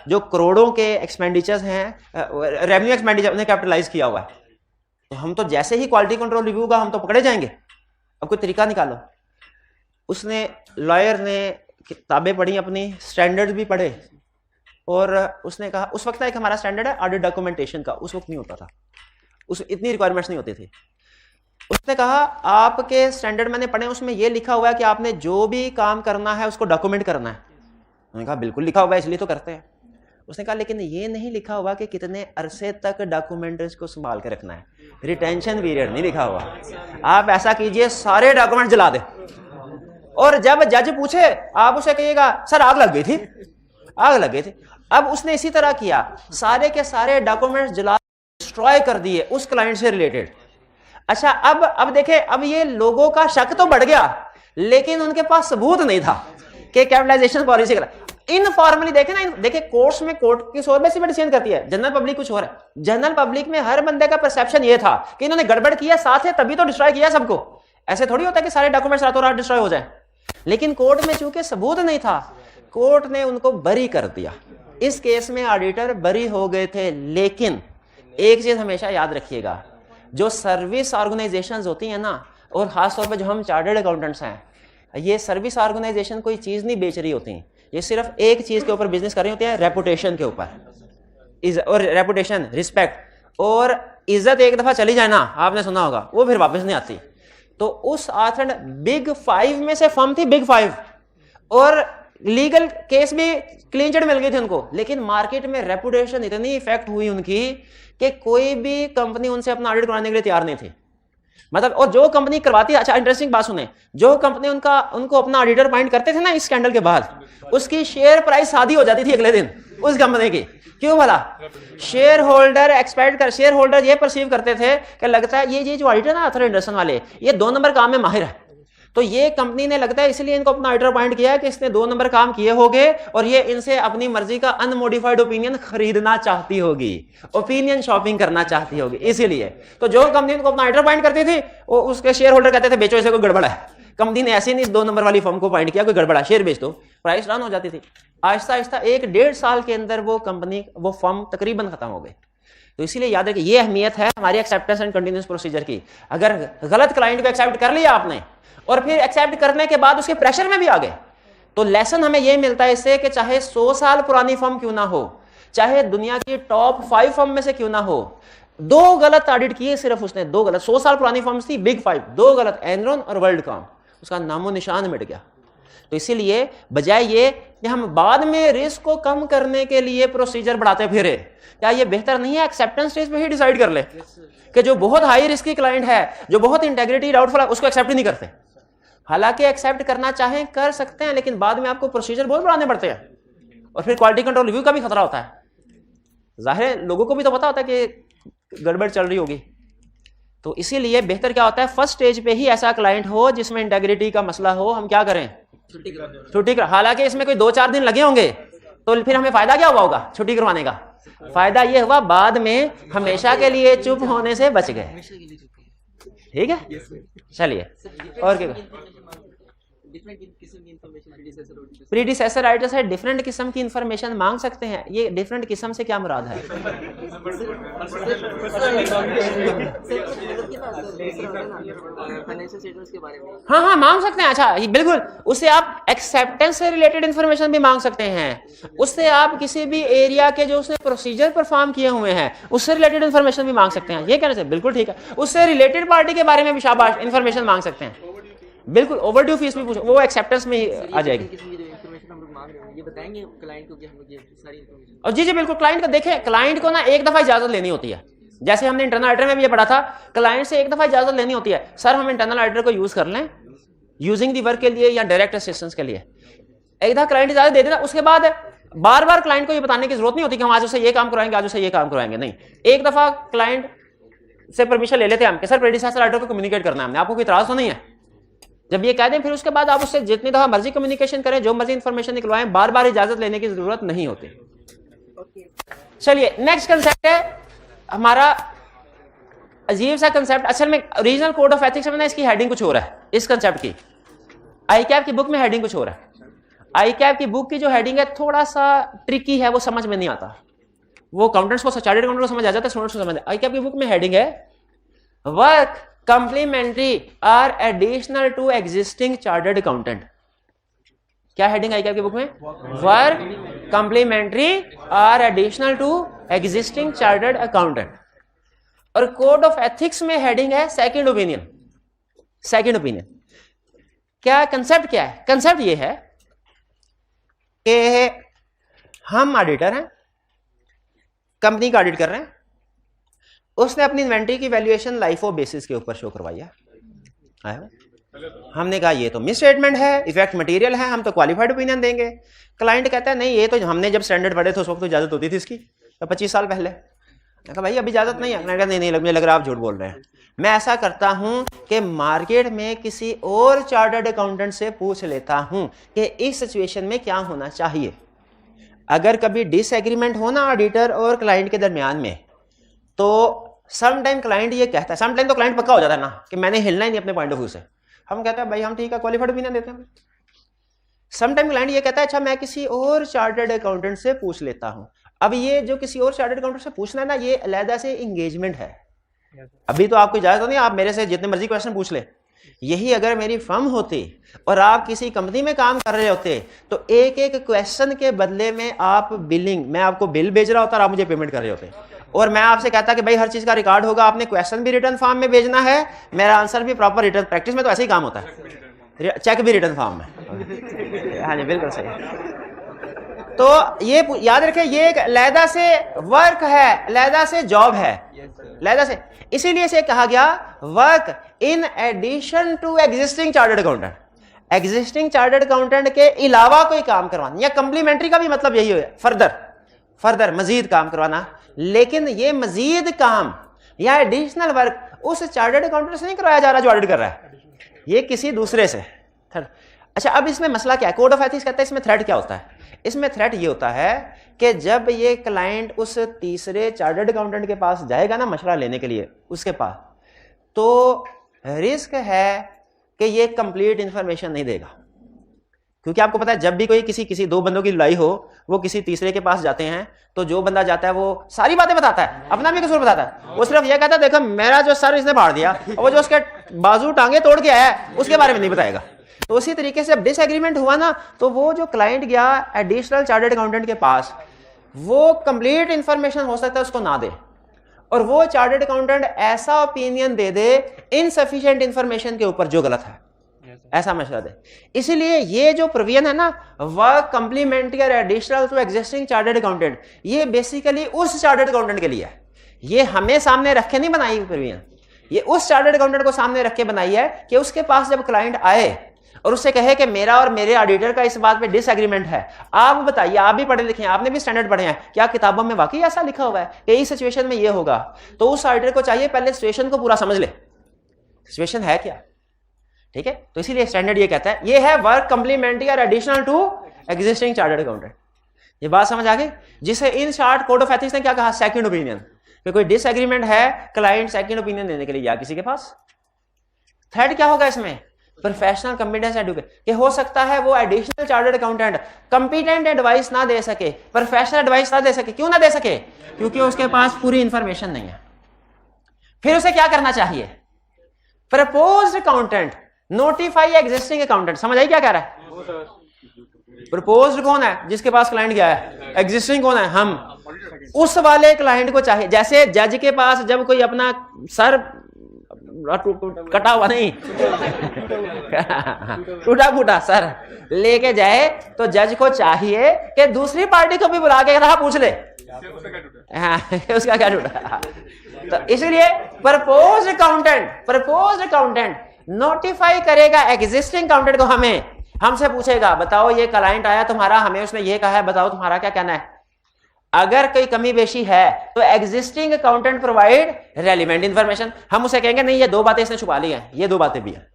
जो करोड़ों के एक्सपेंडिचर्स हैं, रेवेन्यू एक्सपेंडिचर उन्हें कैपिटलाइज किया हुआ है, तो हम तो जैसे ही क्वालिटी कंट्रोल रिव्यू का हम तो पकड़े जाएंगे, अब कोई तरीका निकालो। उसने लॉयर ने किताबें पढ़ी अपनी, स्टैंडर्ड भी पढ़े, और उसने कहा उस वक्त एक हमारा स्टैंडर्ड है ऑडिट डॉक्यूमेंटेशन का, उस वक्त नहीं होता था, उस इतनी रिक्वायरमेंट्स नहीं होती थी। उसने कहा आपके स्टैंडर्ड मैंने पढ़े, उसमें यह लिखा हुआ है कि आपने जो भी काम करना है उसको डॉक्यूमेंट करना है। मैंने कहा बिल्कुल लिखा हुआ है इसलिए तो करते हैं। उसने कहा लेकिन ये नहीं लिखा हुआ कि कितने अरसे तक डॉक्यूमेंट्स को संभाल के रखना है, रिटेंशन पीरियड नहीं लिखा हुआ। आप ऐसा कीजिए सारे डॉक्यूमेंट जला दे, और जब जज पूछे आप उसे कहिएगा सर आग लग गई थी, आग लग गई थी। अब उसने इसी तरह किया, सारे के सारे डॉक्यूमेंट्स जला डिस्ट्रॉय कर दिए उस क्लाइंट से रिलेटेड। अच्छा अब देखें, अब ये लोगों का शक तो बढ़ गया, लेकिन उनके पास सबूत नहीं था कि कैपिटलाइजेशन पॉलिसी का। इनफॉर्मली देखे ना, देखे कोर्ट्स में कोर्ट की सोच में डिसीजन करती है, जनरल पब्लिक कुछ और है। जनरल पब्लिक में हर बंदे का परसेप्शन ये था कि इन्होंने गड़बड़ किया, साथ है तभी तो डिस्ट्रॉय किया सबको। ऐसे थोड़ी होता है कि सारे डॉक्यूमेंट्स रातों रात डिस्ट्रॉय हो जाए, लेकिन कोर्ट में चूंकि सबूत नहीं था, कोर्ट ने उनको बरी कर दिया। इस केस में ऑडिटर बरी हो गए थे, लेकिन एक चीज हमेशा याद रखिएगा, जो सर्विस ऑर्गेनाइजेशंस होती हैं ना, और खासतौर पर जो हम चार्टर्ड अकाउंटेंट्स हैं, ये सर्विस ऑर्गेनाइजेशन कोई चीज नहीं बेच रही होती, ये सिर्फ एक चीज के ऊपर बिजनेस कर रही होती है, रेपुटेशन के ऊपर। और रेपुटेशन, रिस्पेक्ट और इज्जत एक दफा चली जाए ना, आपने सुना होगा, वो फिर वापस नहीं आती। तो उस आर्थन बिग 5 में से फर्म थी बिग 5, और लीगल केस भी क्लीन चिट मिल गई थी उनको, लेकिन मार्केट में रेपुटेशन इतनी इफेक्ट हुई उनकी कि कोई भी कंपनी उनसे अपना ऑडिट करवाने के लिए तैयार नहीं थी। मतलब, और जो कंपनी करवाती, अच्छा इंटरेस्टिंग बात सुने, जो कंपनी उनको अपना ऑडिटर अपॉइंट करते थे ना इस स्कैंडल के बाद, उसकी शेयर प्राइस आधी हो जाती थी अगले दिन उस कंपनी की। क्यों भला? शेयर होल्डर एक्सपेक्ट कर, शेयर होल्डर ये परसीव करते थे कि लगता है ये जो ऑडिटर ना आर्थर एंडरसन वाले, ये 2 नंबर काम में माहिर है, तो ये कंपनी ने लगता है इसलिए इनको अपना ऑडिटर अपॉइंट किया कि इसने 2 नंबर काम किए होंगे, और ये इनसे अपनी मर्जी का अनमोडिफाइड ओपिनियन खरीदना चाहती होगी, ओपिनियन शॉपिंग करना चाहती होगी, इसीलिए। तो जो कंपनी उनको अपना ऑडिटर अपॉइंट करती थी, वो उसके शेयर होल्डर कहते थे बेचो, इसे कोई गड़बड़ है। कंपनी ने ऐसे नहीं 2 नंबर वाली फर्म को अपॉइंट किया, कोई गड़बड़ है, शेयर बेच दो, प्राइस डाउन हो जाती थी। आहिस्ता आहिस्ता 1-1.5 साल के अंदर वो कंपनी, वो फर्म तकरीबन खत्म हो गई। तो इसीलिए याद रखिए, ये अहमियत है हमारी एक्सेप्टेंस एंड कंटिन्यूअस प्रोसीजर की। अगर गलत क्लाइंट को एक्सेप्ट कर लिया आपने, और फिर एक्सेप्ट करने के बाद उसके प्रेशर में भी आ गए, तो लेसन हमें यह मिलता है इससे कि चाहे 100 साल पुरानी फर्म क्यों ना हो, चाहे दुनिया की टॉप 5 फर्म में से क्यों ना हो, 2 गलत ऑडिट किए सिर्फ उसने, 2 गलत, 100 साल पुरानी फर्म थी बिग 5, 2 गलत, एनरॉन और वर्ल्डकॉम, उसका नामो निशान मिट गया। तो इसीलिए बजाय ये कि हम बाद में रिस्क को कम करने के लिए प्रोसीजर बढ़ाते फिरे, क्या ये बेहतर नहीं है एक्सेप्टेंस स्टेज पे ही डिसाइड कर ले कि जो बहुत हाई रिस्क की क्लाइंट है, जो बहुत इंटेग्रिटी डाउटफुल है, उसको एक्सेप्ट ही नहीं करते। हालांकि एक्सेप्ट करना चाहें कर सकते हैं, लेकिन बाद में आपको प्रोसीजर बहुत बढ़ाने पड़ते हैं, और फिर क्वालिटी कंट्रोल रिव्यू का भी खतरा होता है। जाहिर है लोगों को भी तो पता होता है कि गड़बड़ चल रही होगी। तो इसीलिए बेहतर क्या होता है, फर्स्ट स्टेज पे ही ऐसा क्लाइंट हो जिसमें इंटेग्रिटी का मसला हो, हम क्या करें, छुट्टी कर। हालांकि इसमें कोई 2-4 दिन लगे होंगे, तो फिर हमें फायदा क्या हुआ होगा छुट्टी करवाने का? फायदा ये हुआ बाद में हमेशा के लिए चुप होने से बच गए। ठीक है, चलिए और क्या। प्रीडिसेसर ऑडिटर से डिफरेंट किस्म की इंफॉर्मेशन मांग सकते हैं। ये डिफरेंट किस्म से क्या मुराद है? हाँ मांग सकते हैं। अच्छा बिल्कुल, उससे आप एक्सेप्टेंस से रिलेटेड इंफॉर्मेशन भी मांग सकते हैं, उससे आप किसी भी एरिया के जो उसने प्रोसीजर परफॉर्म किए हुए हैं उससे रिलेटेड इंफॉर्मेशन भी मांग सकते हैं। ये कहना चाहिए, बिल्कुल ठीक है। उससे रिलेटेड पार्टी के बारे में भी शाबाश इंफॉर्मेशन मांग सकते हैं, बिल्कुल। ओवरड्यू फीस भी पूछो, वो एक्सेप्टेंस में ही आ जाएगी। ये बताएंगे क्लाइंट को कि हम लोग ये सारी इंफॉर्मेशन। और जी बिल्कुल, क्लाइंट को देखें, क्लाइंट को ना एक दफा इजाजत लेनी होती है, जैसे हमने इंटरनल ऑडिटर में भी ये पढ़ा था, क्लाइंट से एक दफा इजाजत लेनी होती है, सर हम इंटरनल ऑडिटर को यूज कर लें, यूजिंग दी वर्क के लिए या डायरेक्ट असिस्टेंस के लिए। एक दफा क्लाइंट इजाजत दे देना, उसके बाद बार बार क्लाइंट को ये बताने की जरूरत नहीं होती कि हम आज उसे ये काम करवाएंगे, आज उसे ये काम करवाएंगे, नहीं। एक दफा क्लाइंट से परमिशन ले लेते हैं हम कि सर प्रेडिसेसर ऑर्डर को कम्युनिकेट करना है हमने, आपको कोई इतराज तो नहीं है। जब ये कह दें फिर उसके बाद आप उससे जितनी दफा मर्जी कम्युनिकेशन करें, जो मर्जी इंफॉर्मेशन निकलवाएं, बार बार इजाजत लेने की जरूरत नहीं होती। चलिए नेक्स्ट कंसेप्ट है हमारा अजीब सा कंसेप्ट। असल में ओरिजिनल कोड ऑफ एथिक्स में ना इसकी हेडिंग कुछ हो रहा है, इस कंसेप्ट की आईकैप की बुक में हेडिंग कुछ हो रहा है। आईकैप की बुक की जो हेडिंग है थोड़ा सा ट्रिकी है, वो समझ में नहीं आता। वो अकाउंटेंट्स को, चार्टर्ड अकाउंटेंट को समझ आ जाता है, स्टूडेंट्स को समझ। आईकैप की बुक में हेडिंग है work complementary are additional to existing chartered accountant. क्या हेडिंग आईकैप की बुक में? Work complementary are additional to existing chartered accountant. और कोड ऑफ एथिक्स में हेडिंग है सेकंड ओपिनियन। सेकंड ओपिनियन क्या कंसेप्ट क्या है? कंसेप्ट ये है कि हम ऑडिटर हैं, कंपनी का ऑडिट कर रहे हैं, उसने अपनी इन्वेंट्री की वैल्यूएशन लाइफो बेसिस के ऊपर शो करवाई है। हमने कहा ये तो मिस स्टेटमेंट है, इफेक्ट मटेरियल है, हम तो क्वालिफाइड ओपिनियन देंगे। क्लाइंट कहता है नहीं, ये तो हमने जब स्टैंडर्ड पढ़े थे उस वक्त तो इजाजत होती थी इसकी, तो 25 साल पहले। कहा भाई अभी इजाजत नहीं है। क्लाइंट कहता नहीं, मुझे लग रहा है आप झूठ बोल रहे हैं। मैं ऐसा करता हूं कि मार्केट में किसी और चार्टर्ड अकाउंटेंट से पूछ लेता हूं कि इस सिचुएशन में क्या होना चाहिए। अगर कभी डिसएग्रीमेंट हो ना ऑडिटर और क्लाइंट के दरमियान में, तो सम टाइम क्लाइंट ये कहता है, सम टाइम तो क्लाइंट पक्का हो जाता है ना कि मैंने हिलना ही नहीं अपने पॉइंट ऑफ व्यू से। हम कहते हैं भाई हम ठीक है, क्वालिफाइड ओपिनियन देते हैं। सम टाइम क्लाइंट ये कहता है अच्छा मैं किसी और चार्टर्ड अकाउंटेंट से पूछ लेता हूं। अब ये जो किसी और चार्टर्ड अकाउंटेंट से पूछना है ना, ये अलहदा से इंगेजमेंट है। अभी तो आपको इजाजत नहीं, आप मेरे से जितने मर्जी क्वेश्चन पूछ ले। यही अगर मेरी फर्म होती और आप किसी कंपनी में काम कर रहे होते तो एक एक क्वेश्चन के बदले में आप बिलिंग, मैं आपको बिल भेज रहा होता और आप मुझे पेमेंट कर रहे होते, और मैं आपसे कहता कि भाई हर चीज का रिकॉर्ड होगा, आपने क्वेश्चन भी रिटर्न फॉर्म में भेजना है, मेरा आंसर भी प्रॉपर रिटर्न। प्रैक्टिस में तो ऐसे ही काम होता है, चेक भी रिटर्न फॉर्म में। हाँ जी बिल्कुल सही। तो ये याद रखें, ये एक अलहदा से वर्क है, अलहदा से जॉब है, अलहदा से। इसीलिए इसे कहा गया work in addition to existing chartered accountant. Existing chartered accountant के अलावा कोई काम करवाना, या कंप्लीमेंट्री का भी मतलब यही है, फर्दर मजीद काम करवाना। लेकिन ये मजीद काम या एडिशनल वर्क उस चार्टर्ड अकाउंटेंट से नहीं करवाया जा रहा जो ऑडिट कर रहा है, ये किसी दूसरे से। अच्छा अब इसमें मसला क्या है? कोड ऑफ एथिक्स कहता है इसमें थ्रेट क्या होता है? इसमें थ्रेट ये होता है कि जब ये क्लाइंट उस तीसरे चार्टर्ड अकाउंटेंट के पास जाएगा ना मशवरा लेने के लिए उसके पास, तो रिस्क है कि ये कंप्लीट इंफॉर्मेशन नहीं देगा। क्योंकि आपको पता है जब भी कोई किसी दो बंदों की लड़ाई हो, वो किसी तीसरे के पास जाते हैं, तो जो बंदा जाता है वो सारी बातें बताता है, अपना भी कसूर बताता है। वो सिर्फ ये कहता है देखो मेरा जो सर इसने फाड़ दिया, और वो जो उसके बाजू टांगे तोड़ के आया है उसके बारे में नहीं बताएगा। तो उसी तरीके से जब डिसएग्रीमेंट हुआ ना, तो वो जो क्लाइंट गया एडिशनल चार्टर्ड अकाउंटेंट के पास, वो कंप्लीट इंफॉर्मेशन हो सकता है उसको ना दे, और वो चार्टर्ड अकाउंटेंट ऐसा ओपिनियन दे दे इनसफिशिएंट इंफॉर्मेशन के ऊपर जो गलत है, ऐसा मशवरा दे। इसीलिए ये जो प्रोविजन है ना, वर्क कंप्लीमेंट्री और additional to existing chartered accountant, ये बेसिकली उस चार्टर्ड अकाउंटेंट के लिए है। ये हमें सामने रख के नहीं बनाई प्रोविजन, ये उस चार्टर्ड अकाउंटेंट को सामने रख के बनाई है कि उसके पास जब क्लाइंट आए और उससे कहे कि मेरा और मेरे ऑडिटर का इस बात पे डिसएग्रीमेंट है, आप बताइए, आप भी पढ़े लिखे हैं, आपने भी स्टैंडर्ड पढ़े हैं, क्या किताबों में वाकई ऐसा लिखा हुआ है कि इस सिचुएशन में ये होगा? तो उस ऑडिटर को चाहिए पहले सिचुएशन को पूरा समझ ले, सिचुएशन है क्या, ठीक है? तो इसीलिए स्टैंडर्ड ये कहता है ये है वर्क कंप्लीमेंट्री और additional to existing chartered accountant. ये बात समझ आ गई? जिसे in short code of ethics ने क्या कहा? Second opinion. कि कोई डिसएग्रीमेंट है, क्लाइंट सेकंड ओपिनियन देने के लिए या किसी के पास। थर्ड क्या होगा इसमें? प्रोफेशनल कॉम्पिटेंस एडवोकेट, कि हो सकता है वो additional chartered accountant competent advice ना दे सके, प्रोफेशनल एडवाइस ना दे सके। क्यों ना दे सके? क्योंकि उसके पास पूरी इंफॉर्मेशन नहीं है। फिर उसे क्या करना चाहिए? Proposed accountant notify existing accountant. समझ आई क्या कह रहा है? प्रपोज्ड कौन है? जिसके पास क्लाइंट गया है। एग्जिस्टिंग कौन है? हम। उस वाले क्लाइंट को चाहिए, जैसे जज के पास जब कोई अपना सर कटा हुआ नहीं टूटा फूटा सर लेके जाए, तो जज को चाहिए कि दूसरी पार्टी को भी बुला के रहा पूछ ले उसका क्या टूटा। तो इसलिए प्रपोज्ड अकाउंटेंट नोटिफाई करेगा एग्जिस्टिंग अकाउंटेंट को, हमसे पूछेगा बताओ ये क्लाइंट आया तुम्हारा, हमें उसने ये कहा है, बताओ तुम्हारा क्या कहना है। अगर कोई कमी बेशी है तो existing accountant provide relevant information, हम उसे कहेंगे नहीं ये 2 बातें इसने छुपा ली हैं, ये 2 बातें भी हैं।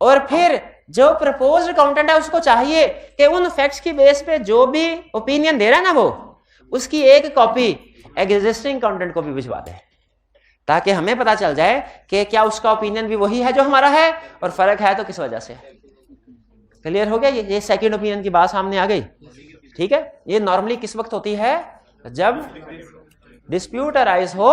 और फिर जो प्रपोज्ड अकाउंटेंट है उसको चाहिए कि उन फैक्ट्स की बेस पे जो भी ओपिनियन दे रहा है ना वो, उसकी एक कॉपी एग्जिस्टिंग अकाउंटेंट को भी भिजवा दे, ताकि हमें पता चल जाए कि क्या उसका ओपिनियन भी वही है जो हमारा है, और फर्क है तो किस वजह से। क्लियर हो गया? ये सेकंड ओपिनियन की बात सामने आ गई। ठीक है, ये नॉर्मली किस वक्त होती है? जब डिस्प्यूट अराइज हो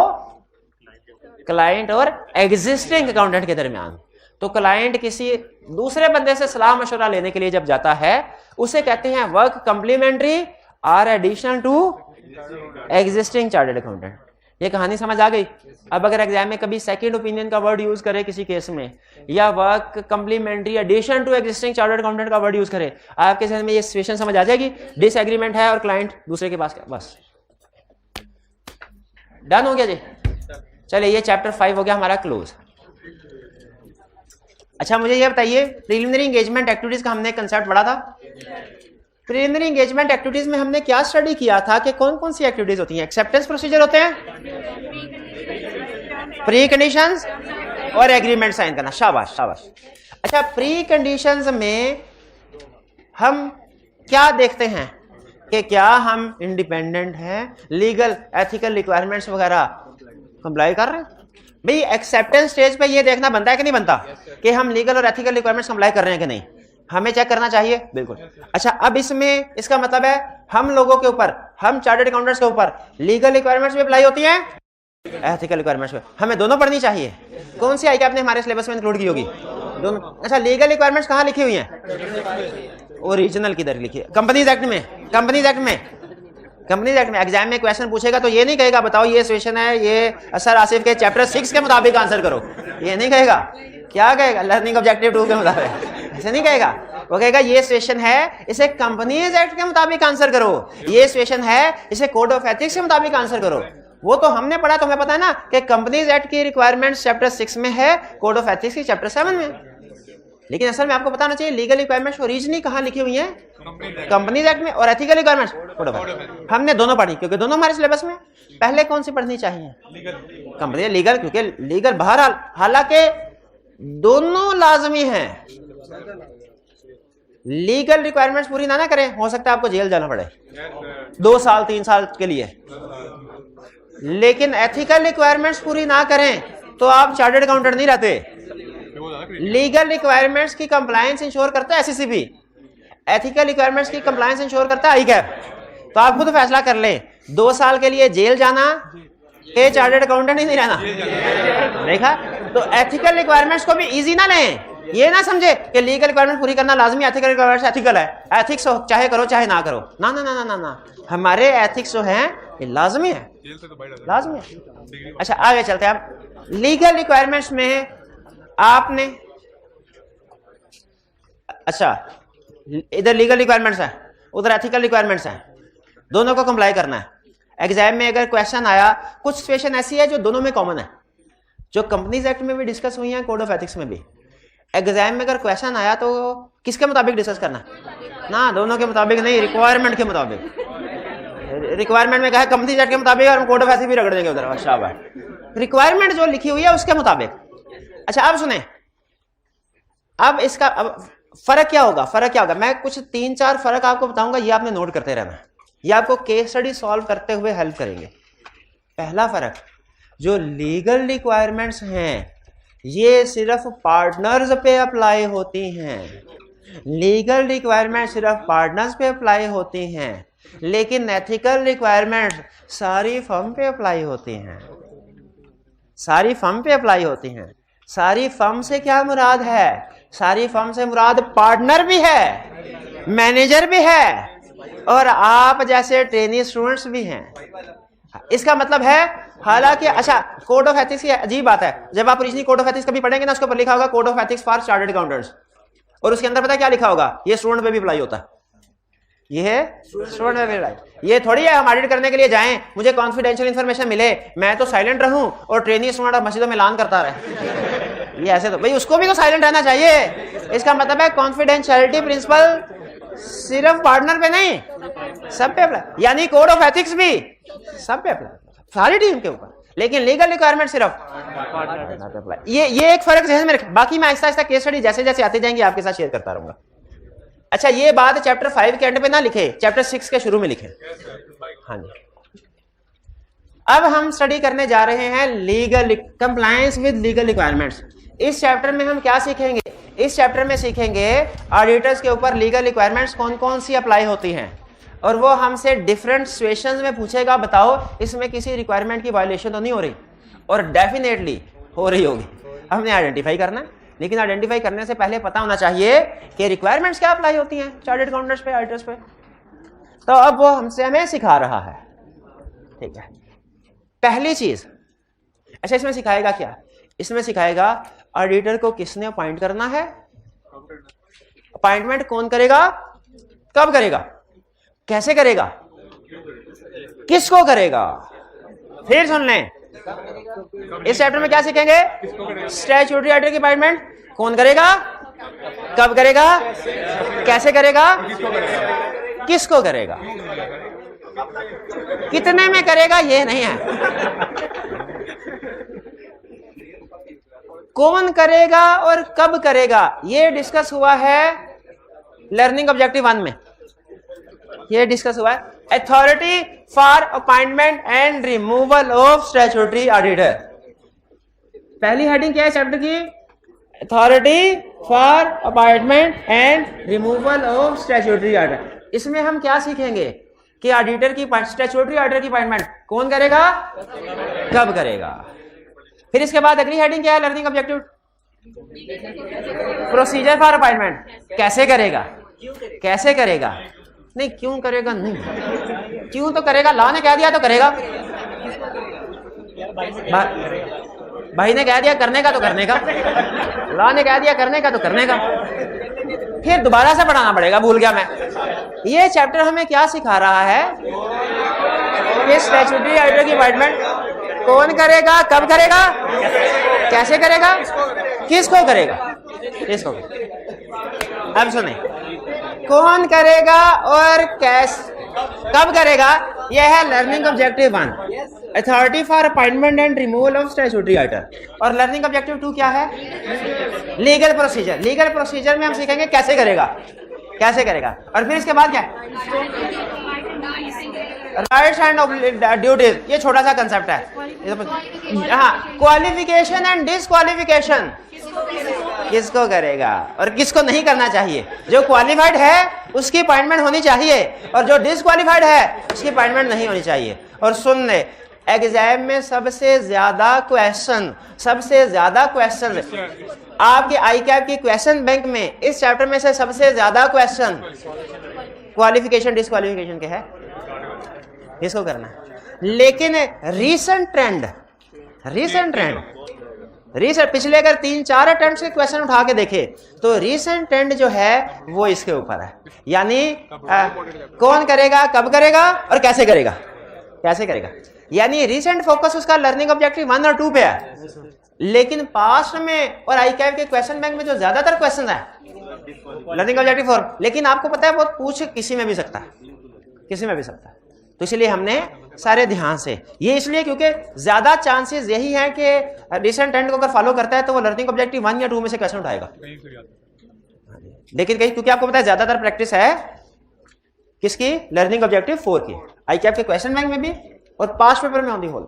क्लाइंट और एग्जिस्टिंग अकाउंटेंट के दरमियान। तो क्लाइंट किसी दूसरे बंदे से सलाह मशवरा लेने के लिए जब जाता है, उसे कहते हैं वर्क कम्प्लीमेंट्री और additional to existing chartered accountant. ये कहानी समझ आ गई? अब अगर एग्जाम में कभी सेकंड ओपिनियन का वर्ड यूज करे किसी केस में, या work complementary addition to existing chartered accountant का वर्ड यूज करे, आपके समझ में ये सिचुएशन समझ आ जाएगी। डिसएग्रीमेंट है और क्लाइंट दूसरे के पास, बस डन हो गया जी। चलिए ये चैप्टर 5 हो गया हमारा क्लोज। अच्छा मुझे ये बताइए, प्रीलिमिनरी एंगेजमेंट एक्टिविटीज का हमने कंसेप्ट पढ़ा था। प्रीलिमिनरी एंगेजमेंट एक्टिविटीज में हमने क्या स्टडी किया था कि कौन कौन सी एक्टिविटीज होती हैं? एक्सेप्टेंस प्रोसीजर होते हैं, प्री कंडीशंस और एग्रीमेंट साइन करना। शाबाश शाबाश। अच्छा, प्री कंडीशंस में हम क्या देखते हैं कि क्या हम इंडिपेंडेंट हैं, लीगल एथिकल रिक्वायरमेंट्स वगैरह कंप्लाई कर रहे हैं। भाई एक्सेप्टेंस स्टेज पे ये देखना बनता है कि नहीं बनता कि हम लीगल और एथिकल रिक्वायरमेंट्स कंप्लाई कर रहे हैं कि नहीं, हमें चेक करना चाहिए। बिल्कुल। अच्छा, अब इसमें इसका मतलब है हम लोगों के ऊपर, हम चार्टर्ड अकाउंटेंट्स के ऊपर लीगल रिक्वायरमेंट्स भी अप्लाई होती हैं, एथिकल रिक्वायरमेंट्स में हमें दोनों पढ़नी चाहिए। कौन सी आई कि आपने हमारे सिलेबस में इंक्लूड की होगी? दोनों। अच्छा, लीगल रिक्वायरमेंट्स कहाँ लिखी हुई हैं? ओरिजिनल किधर लिखी है? कंपनीज एक्ट में। कंपनीज एक्ट में, कंपनीज एक्ट में एग्जाम में क्वेश्चन पूछेगा तो ये नहीं कहेगा बताओ ये सिचुएशन है, ये असर आसिफ के चैप्टर 6 के मुताबिक आंसर करो, ये नहीं कहेगा। क्या कहेगा? लर्निंग ऑब्जेक्टिव 2 के मुताबिक, ऐसे नहीं कहेगा। वो कहेगा ये सिचुएशन है, इसे कंपनीज एक्ट के मुताबिक आंसर करो, ये सिचुएशन है, इसे कोड ऑफ एथिक्स के मुताबिक आंसर करो। वो तो हमने पढ़ा, तो हमें पता है ना कि कंपनीज एक्ट की रिक्वायरमेंट्स चैप्टर 6 में है, कोड ऑफ एथिक्स की चैप्टर 7 में। लेकिन असल में आपको बताना चाहिए लीगल रिक्वायरमेंट्स ओरिजिनली कहाँ लिखी हुई हैं? कंपनीज एक्ट में। और ethical requirements code of ethics. हमने दोनों पढ़ी क्योंकि दोनों हमारे सिलेबस में। पहले कौन सी पढ़नी चाहिए? कंपनी लीगल, क्योंकि लीगल बहरहाल, हालांकि दोनों लाजमी हैं। लीगल रिक्वायरमेंट्स पूरी ना करें, हो सकता है आपको जेल जाना पड़े 2 साल 3 साल के लिए। लेकिन एथिकल रिक्वायरमेंट्स पूरी ना करें तो आप चार्टर्ड अकाउंटेंट नहीं रहते। लीगल रिक्वायरमेंट्स की कंप्लायंस इंश्योर करता है एससीसीबी, एथिकल रिक्वायरमेंट्स की कंप्लायंस इंश्योर करता है आईकैप। तो आप खुद फैसला कर लें 2 साल के लिए जेल जाना के चार्टर्ड अकाउंटेंट ही नहीं रहना। देखा? तो एथिकल रिक्वायरमेंट्स को भी इजी ना लें, ये ना समझे कि लीगल रिक्वायरमेंट पूरी करना लाजमी, एथिकल रिक्वायरमेंट्स एथिकल है, एथिक्स हो चाहे करो चाहे ना करो। ना ना ना ना ना, हमारे एथिक्स जो हैं ये लाजमी है, लाजमी है। अच्छा आगे चलते हैं। आप लीगल रिक्वायरमेंट्स में आपने, अच्छा इधर लीगल रिक्वायरमेंट्स है, उधर एथिकल रिक्वायरमेंट्स हैं, दोनों को कंप्लाई करना है। एग्जाम में अगर क्वेश्चन आया, कुछ सिचुएशन ऐसी है जो दोनों में कॉमन है, जो कंपनीज एक्ट में भी डिस्कस हुई है, कोड ऑफ एथिक्स में भी। एग्जाम में अगर क्वेश्चन आया तो किसके मुताबिक डिस्कस करना ना? दोनों के मुताबिक नहीं, रिक्वायरमेंट के मुताबिक। रिक्वायरमेंट में कहा कंपनीज एक्ट के मुताबिक और कोड ऑफ एथिक्स भी रगड़ देंगे उधर। अच्छा भाई, रिक्वायरमेंट जो लिखी हुई है उसके मुताबिक। अच्छा अब सुने, अब इसका अब फर्क क्या होगा? फर्क क्या होगा? मैं कुछ 3-4 फर्क आपको बताऊंगा, ये आपने नोट करते रहना, ये आपको केस स्टडी सॉल्व करते हुए हेल्प करेंगे। पहला फर्क, जो लीगल रिक्वायरमेंट्स हैं ये सिर्फ पार्टनर्स पे अप्लाई होती हैं। लीगल रिक्वायरमेंट सिर्फ पार्टनर्स पे अप्लाई होती हैं, लेकिन एथिकल रिक्वायरमेंट्स सारी फर्म पे अप्लाई होती हैं, सारी फर्म पे अप्लाई होती हैं। सारी फर्म से क्या मुराद है? सारी फर्म से मुराद पार्टनर भी है, मैनेजर भी है, और आप जैसे ट्रेनी स्टूडेंट्स भी हैं। इसका मतलब है, हालांकि अच्छा कोड ऑफ एथिक्स की अजीब बात है, जब आप ओरिजिनल कोड ऑफ एथिक्स कभी पढ़ेंगे ना, उसके ऊपर लिखा होगा code of ethics for chartered accountants, और उसके अंदर पता है क्या लिखा होगा? ये स्टूडेंट पे भी अप्लाई होता है, ये है स्टूडेंट पे भी अप्लाई। ये थोड़ी है हम ऑडिट करने के लिए जाएं, मुझे कॉन्फिडेंशियल इंफॉर्मेशन मिले, मैं तो साइलेंट रहूं और ट्रेनी स्टूडेंट मस्जिदों में ऐलान करता रहे। ये ऐसे तो भाई उसको भी तो साइलेंट रहना चाहिए। इसका मतलब है कॉन्फिडेंशियलिटी प्रिंसिपल सिर्फ पार्टनर पे नहीं सब पे अप्लाई, यानी कोड ऑफ एथिक्स भी सब पे अप्लाई, सारी टीम के ऊपर, लेकिन लीगल रिक्वायरमेंट सिर्फ अप्लाई। ये एक फर्क है मेरे। बाकी मैं आहिस्ता आहिस्ता केस स्टडी जैसे जैसे आते जाएंगे आपके साथ शेयर करता रहूंगा। अच्छा, ये बात चैप्टर 5 के एंड पे ना लिखे, चैप्टर 6 के शुरू में लिखे। हाँ जी, अब हम स्टडी करने जा रहे हैं legal compliance with legal requirements. इस चैप्टर में हम क्या सीखेंगे? इस चैप्टर में सीखेंगे ऑडिटर्स के ऊपर लीगल रिक्वायरमेंट्स कौन कौन सी अप्लाई होती हैं, और वो हमसे डिफरेंट सिचुएशंस में पूछेगा, बताओ इसमें किसी रिक्वायरमेंट की वायलेशन तो नहीं हो रही, और डेफिनेटली हो रही होगी। हमने आइडेंटिफाई करना है, लेकिन आइडेंटिफाई करने से पहले पता होना चाहिए कि रिक्वायरमेंट्स क्या अप्लाई होती हैं चार्टर्ड अकाउंटेंट्स पे, ऑडिटर्स पे। तो अब वो हमें सिखा रहा है। ठीक है, पहली चीज, अच्छा इसमें सिखाएगा क्या? इसमें सिखाएगा ऑडिटर को किसने अपॉइंट करना है, अपॉइंटमेंट कौन करेगा, कब करेगा, कैसे करेगा, किसको करेगा। फिर सुन लें, इस चैप्टर में क्या सीखेंगे? स्टैट्यूटरी ऑडिटर की अपॉइंटमेंट कौन करेगा, कब करेगा, कैसे करेगा, किसको करेगा, कितने में करेगा, ये नहीं है, कौन करेगा और कब करेगा। ये डिस्कस हुआ है लर्निंग ऑब्जेक्टिव 1 में, ये डिस्कस हुआ है। Authority for appointment and removal of statutory auditor, पहली हेडिंग क्या है चैप्टर की? Authority for appointment and removal of statutory auditor. इसमें हम क्या सीखेंगे कि ऑडिटर की स्टैट्यूटरी ऑडिटर की अपॉइंटमेंट कौन करेगा, कब करेगा। फिर इसके बाद अगली हेडिंग क्या है learning objective? Procedure for appointment, कैसे करेगा, कैसे करेगा, नहीं क्यों करेगा, नहीं क्यों तो करेगा, लॉ ने कह दिया तो करेगा, भाई ने कह दिया करने का तो करने का, लॉ ने कह दिया करने का तो करने का, फिर दोबारा से पढ़ाना पड़ेगा, भूल गया मैं। ये चैप्टर हमें क्या सिखा रहा है कि स्टैट्यूटरी ऑडिटर की अपॉइंटमेंट कौन करेगा, कब करेगा, कैसे करेगा, किसको करेगा, किसको। अब सुने, कौन करेगा और कब करेगा, यह है learning objective 1, authority for appointment and removal of statutory auditor. और लर्निंग ऑब्जेक्टिव 2 क्या है? Legal procedure. लीगल प्रोसीजर में हम सीखेंगे कैसे करेगा, कैसे करेगा। और फिर इसके बाद क्या है? राइट्स एंड ड्यूटीज, ये छोटा सा कंसेप्ट है। हाँ, क्वालिफिकेशन एंड डिसक्वालिफिकेशन किसको करेगा और किसको नहीं करना चाहिए। जो क्वालिफाइड है उसकी अपॉइंटमेंट होनी चाहिए, और जो डिसक्वालिफाइड है उसकी अपॉइंटमेंट नहीं होनी चाहिए। और सुन ले, एग्जाम में सबसे ज्यादा क्वेश्चन आपके ICAP की क्वेश्चन बैंक में इस चैप्टर में से सबसे ज्यादा क्वेश्चन क्वालिफिकेशन डिसक्वालिफिकेशन के है, इसको करना है। लेकिन रीसेंट ट्रेंड पिछले अगर 3-4 अटेम्प्ट्स के क्वेश्चन उठा के देखे तो रीसेंट ट्रेंड जो है वो इसके ऊपर है, यानी कौन करेगा, कब करेगा और कैसे करेगा, यानी रीसेंट फोकस उसका लर्निंग ऑब्जेक्टिव 1 और 2 पे है। लेकिन पास्ट में और ICAP के क्वेश्चन बैंक में जो ज्यादातर क्वेश्चन है लर्निंग ऑब्जेक्टिव 4, लेकिन आपको पता है वो पूछ किसी में भी सकता है, तो इसलिए हमने सारे ध्यान से, ये इसलिए क्योंकि ज्यादा चांसेस यही है कि रिसेंट ट्रेंड को अगर फॉलो करता है तो वो लर्निंग ऑब्जेक्टिव 1 या 2 में से क्वेश्चन उठाएगा। लेकिन कहीं, क्योंकि आपको पता है ज्यादातर प्रैक्टिस है किसकी, लर्निंग ऑब्जेक्टिव 4 की, ICAP के क्वेश्चन बैंक में भी और पास्ट पेपर में ऑन दी होल।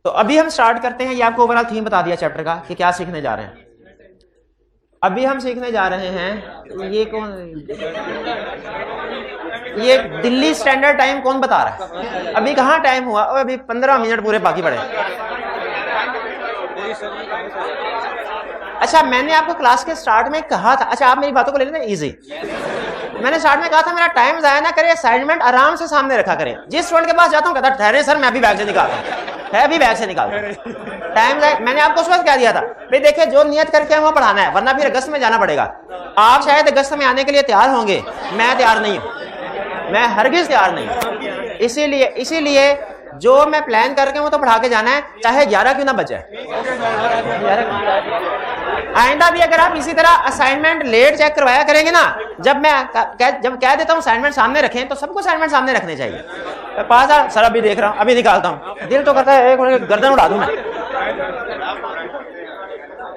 तो अभी हम स्टार्ट करते हैं। ये आपको ओवरऑल थीम बता दिया चैप्टर का कि क्या सीखने जा रहे हैं। अभी हम सीखने जा रहे हैं, ये दिल्ली स्टैंडर्ड टाइम कौन बता रहा है? अभी कहाँ टाइम हुआ, और अभी 15 मिनट पूरे बाकी पड़े। अच्छा, मैंने आपको क्लास के स्टार्ट में कहा था, अच्छा आप मेरी बातों को ले लेना इजी, मैंने स्टार्ट में कहा था मेरा टाइम जाया ना करे, असाइनमेंट आराम से सामने रखा करें। जिस स्टूडेंट के पास जाता हूँ कहता ठहरे सर मैं अभी बैग से निकालता हूँ, टाइम जाए। मैंने आपको उस वक्त क्या दिया था, भाई देखिए जो नियत करके वो पढ़ाना है, वरना फिर अगस्त में जाना पड़ेगा। आप शायद अगस्त में आने के लिए तैयार होंगे, मैं तैयार नहीं हूँ, मैं हरगिज तैयार नहीं हूँ। इसीलिए जो मैं प्लान करके वो तो पढ़ा के जाना है, चाहे 11 क्यों ना बचे। आइंदा भी अगर आप इसी तरह असाइनमेंट लेट चेक करवाया करेंगे ना, जब कह देता हूँ असाइनमेंट सामने रखें तो सबको असाइनमेंट सामने रखने चाहिए। पास आ सर, अभी देख रहा हूँ, अभी निकालता हूँ, दिल तो करता है एक मिनट गर्दन उड़ा दूं मैं।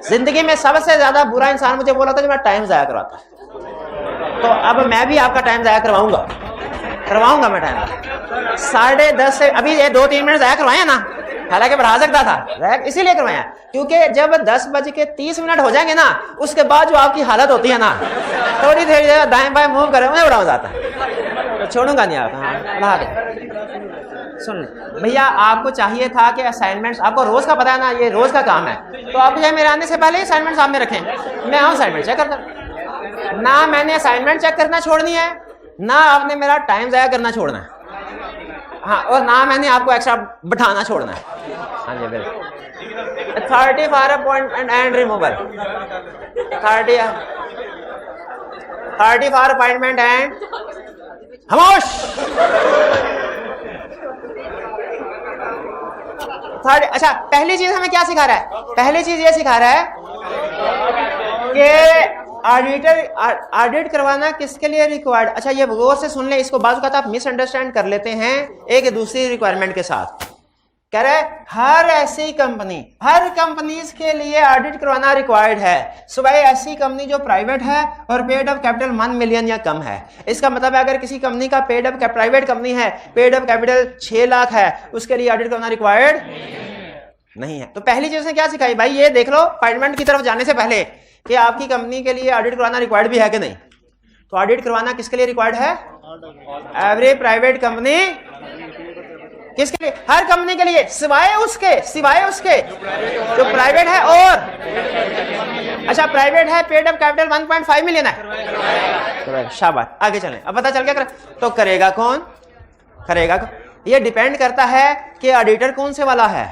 जिंदगी में सबसे ज्यादा बुरा इंसान मुझे बोला था कि मैं टाइम जाया करवाता, तो अब मैं भी आपका टाइम जाया करवाऊंगा मैं टाइम 10:30 से, अभी ये 2-3 मिनट जाया करवाया ना, हालांकि बढ़ा सकता था, इसीलिए करवाया क्योंकि जब 10:30 हो जाएंगे ना, उसके बाद जो आपकी हालत होती है ना, थोड़ी देर दाएं बाएं मूव करें मुझे बड़ा मजा आता है, तो छोड़ूंगा नहीं आपका। सुन भैया, आपको चाहिए था कि असाइनमेंट्स, आपको रोज का पता है ना, ये रोज का काम है, तो आपको चाहे मेरे आने से पहले असाइनमेंट सामने रखें, मैं आऊँ असाइनमेंट चेक करता। ना मैंने असाइनमेंट चेक करना छोड़नी है, ना आपने मेरा टाइम जाया करना छोड़ना है, हाँ, और ना मैंने आपको एक्स्ट्रा बैठाना छोड़ना है। हाँ जी बिल्कुल। 30 for appointment and removal, 30 for appointment and खामोश। अच्छा, पहली चीज हमें क्या सिखा रहा है? पहली चीज ये सिखा रहा है कि ऑडिट करवाना किसके लिए रिक्वायर्ड। अच्छा, ये गौर से सुन ले, इसको बाजू का आप मिसअंडरस्टैंड कर लेते हैं एक दूसरी रिक्वायरमेंट के साथ। कह रहे हर ऐसी कंपनी, हर कंपनीज के लिए ऑडिट करवाना रिक्वायर्ड है, सिवाय ऐसी कंपनी जो प्राइवेट है और पेड अप कैपिटल 1 मिलियन या कम है। इसका मतलब है अगर किसी कंपनी का पेड अप, प्राइवेट कंपनी है, पेड अप कैपिटल 6 लाख है, उसके लिए ऑडिट करवाना रिक्वायर्ड नहीं है। तो पहली चीज ने क्या सिखाई भाई, ये देख लो अपॉइंटमेंट की तरफ जाने से पहले कि आपकी कंपनी के लिए ऑडिट करवाना रिक्वायर्ड भी है कि नहीं। तो ऑडिट करवाना किसके लिए रिक्वायर्ड है? एवरी प्राइवेट कंपनी, किसके लिए? हर कंपनी के लिए, सिवाय उसके जो प्राइवेट है। और अच्छा, प्राइवेट है, पेड अप कैपिटल 1.5 मिलियन है, शाबाश। आगे चलें, अब पता चल गया तो करेगा कौन? ये डिपेंड करता है कि ऑडिटर कौन से वाला है।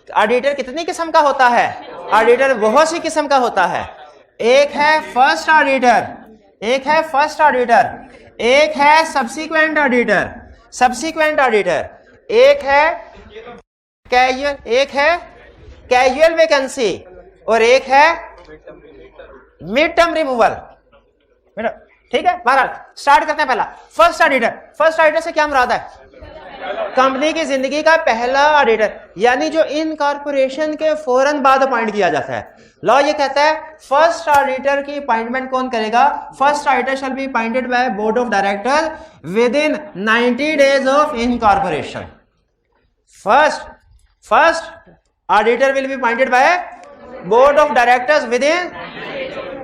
ऑडिटर कितनी किस्म का होता है? ऑडिटर बहुत सी किस्म का होता है। एक है फर्स्ट ऑडिटर, एक है सब्सीक्वेंट ऑडिटर, एक है कैजुअल वैकेंसी, और एक है मिड टर्म रिमूवल। ठीक है, बहरहाल स्टार्ट करते हैं। पहला फर्स्ट ऑडिटर से क्या मुराद है? कंपनी की जिंदगी का पहला ऑडिटर, यानी जो इनकॉर्पोरेशन के फौरन बाद अपॉइंट किया जाता है। लॉ ये कहता है फर्स्ट ऑडिटर की अपॉइंटमेंट कौन करेगा? First auditor shall be appointed by board of director within 90 days of incorporation. First auditor will be appointed by board of directors within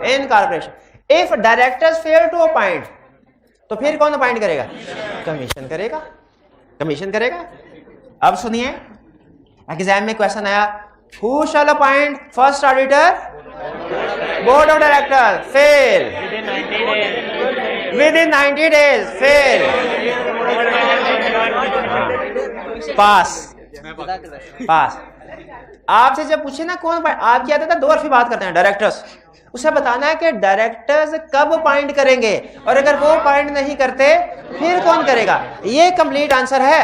incorporation. If directors fail to appoint, तो फिर कौन appoint करेगा? Commission करेगा। अब सुनिए, exam में question आया, who shall appoint first auditor? Board of director. Fail within 90 days, fail, pass. आपसे जब पूछे ना कौन, आपकी आदत है 2 हरफी बात करते हैं, डायरेक्टर्स। उसे बताना है कि डायरेक्टर्स कब अपॉइंट करेंगे, और अगर वो अपॉइंट नहीं करते फिर कौन करेगा। ये कंप्लीट आंसर है।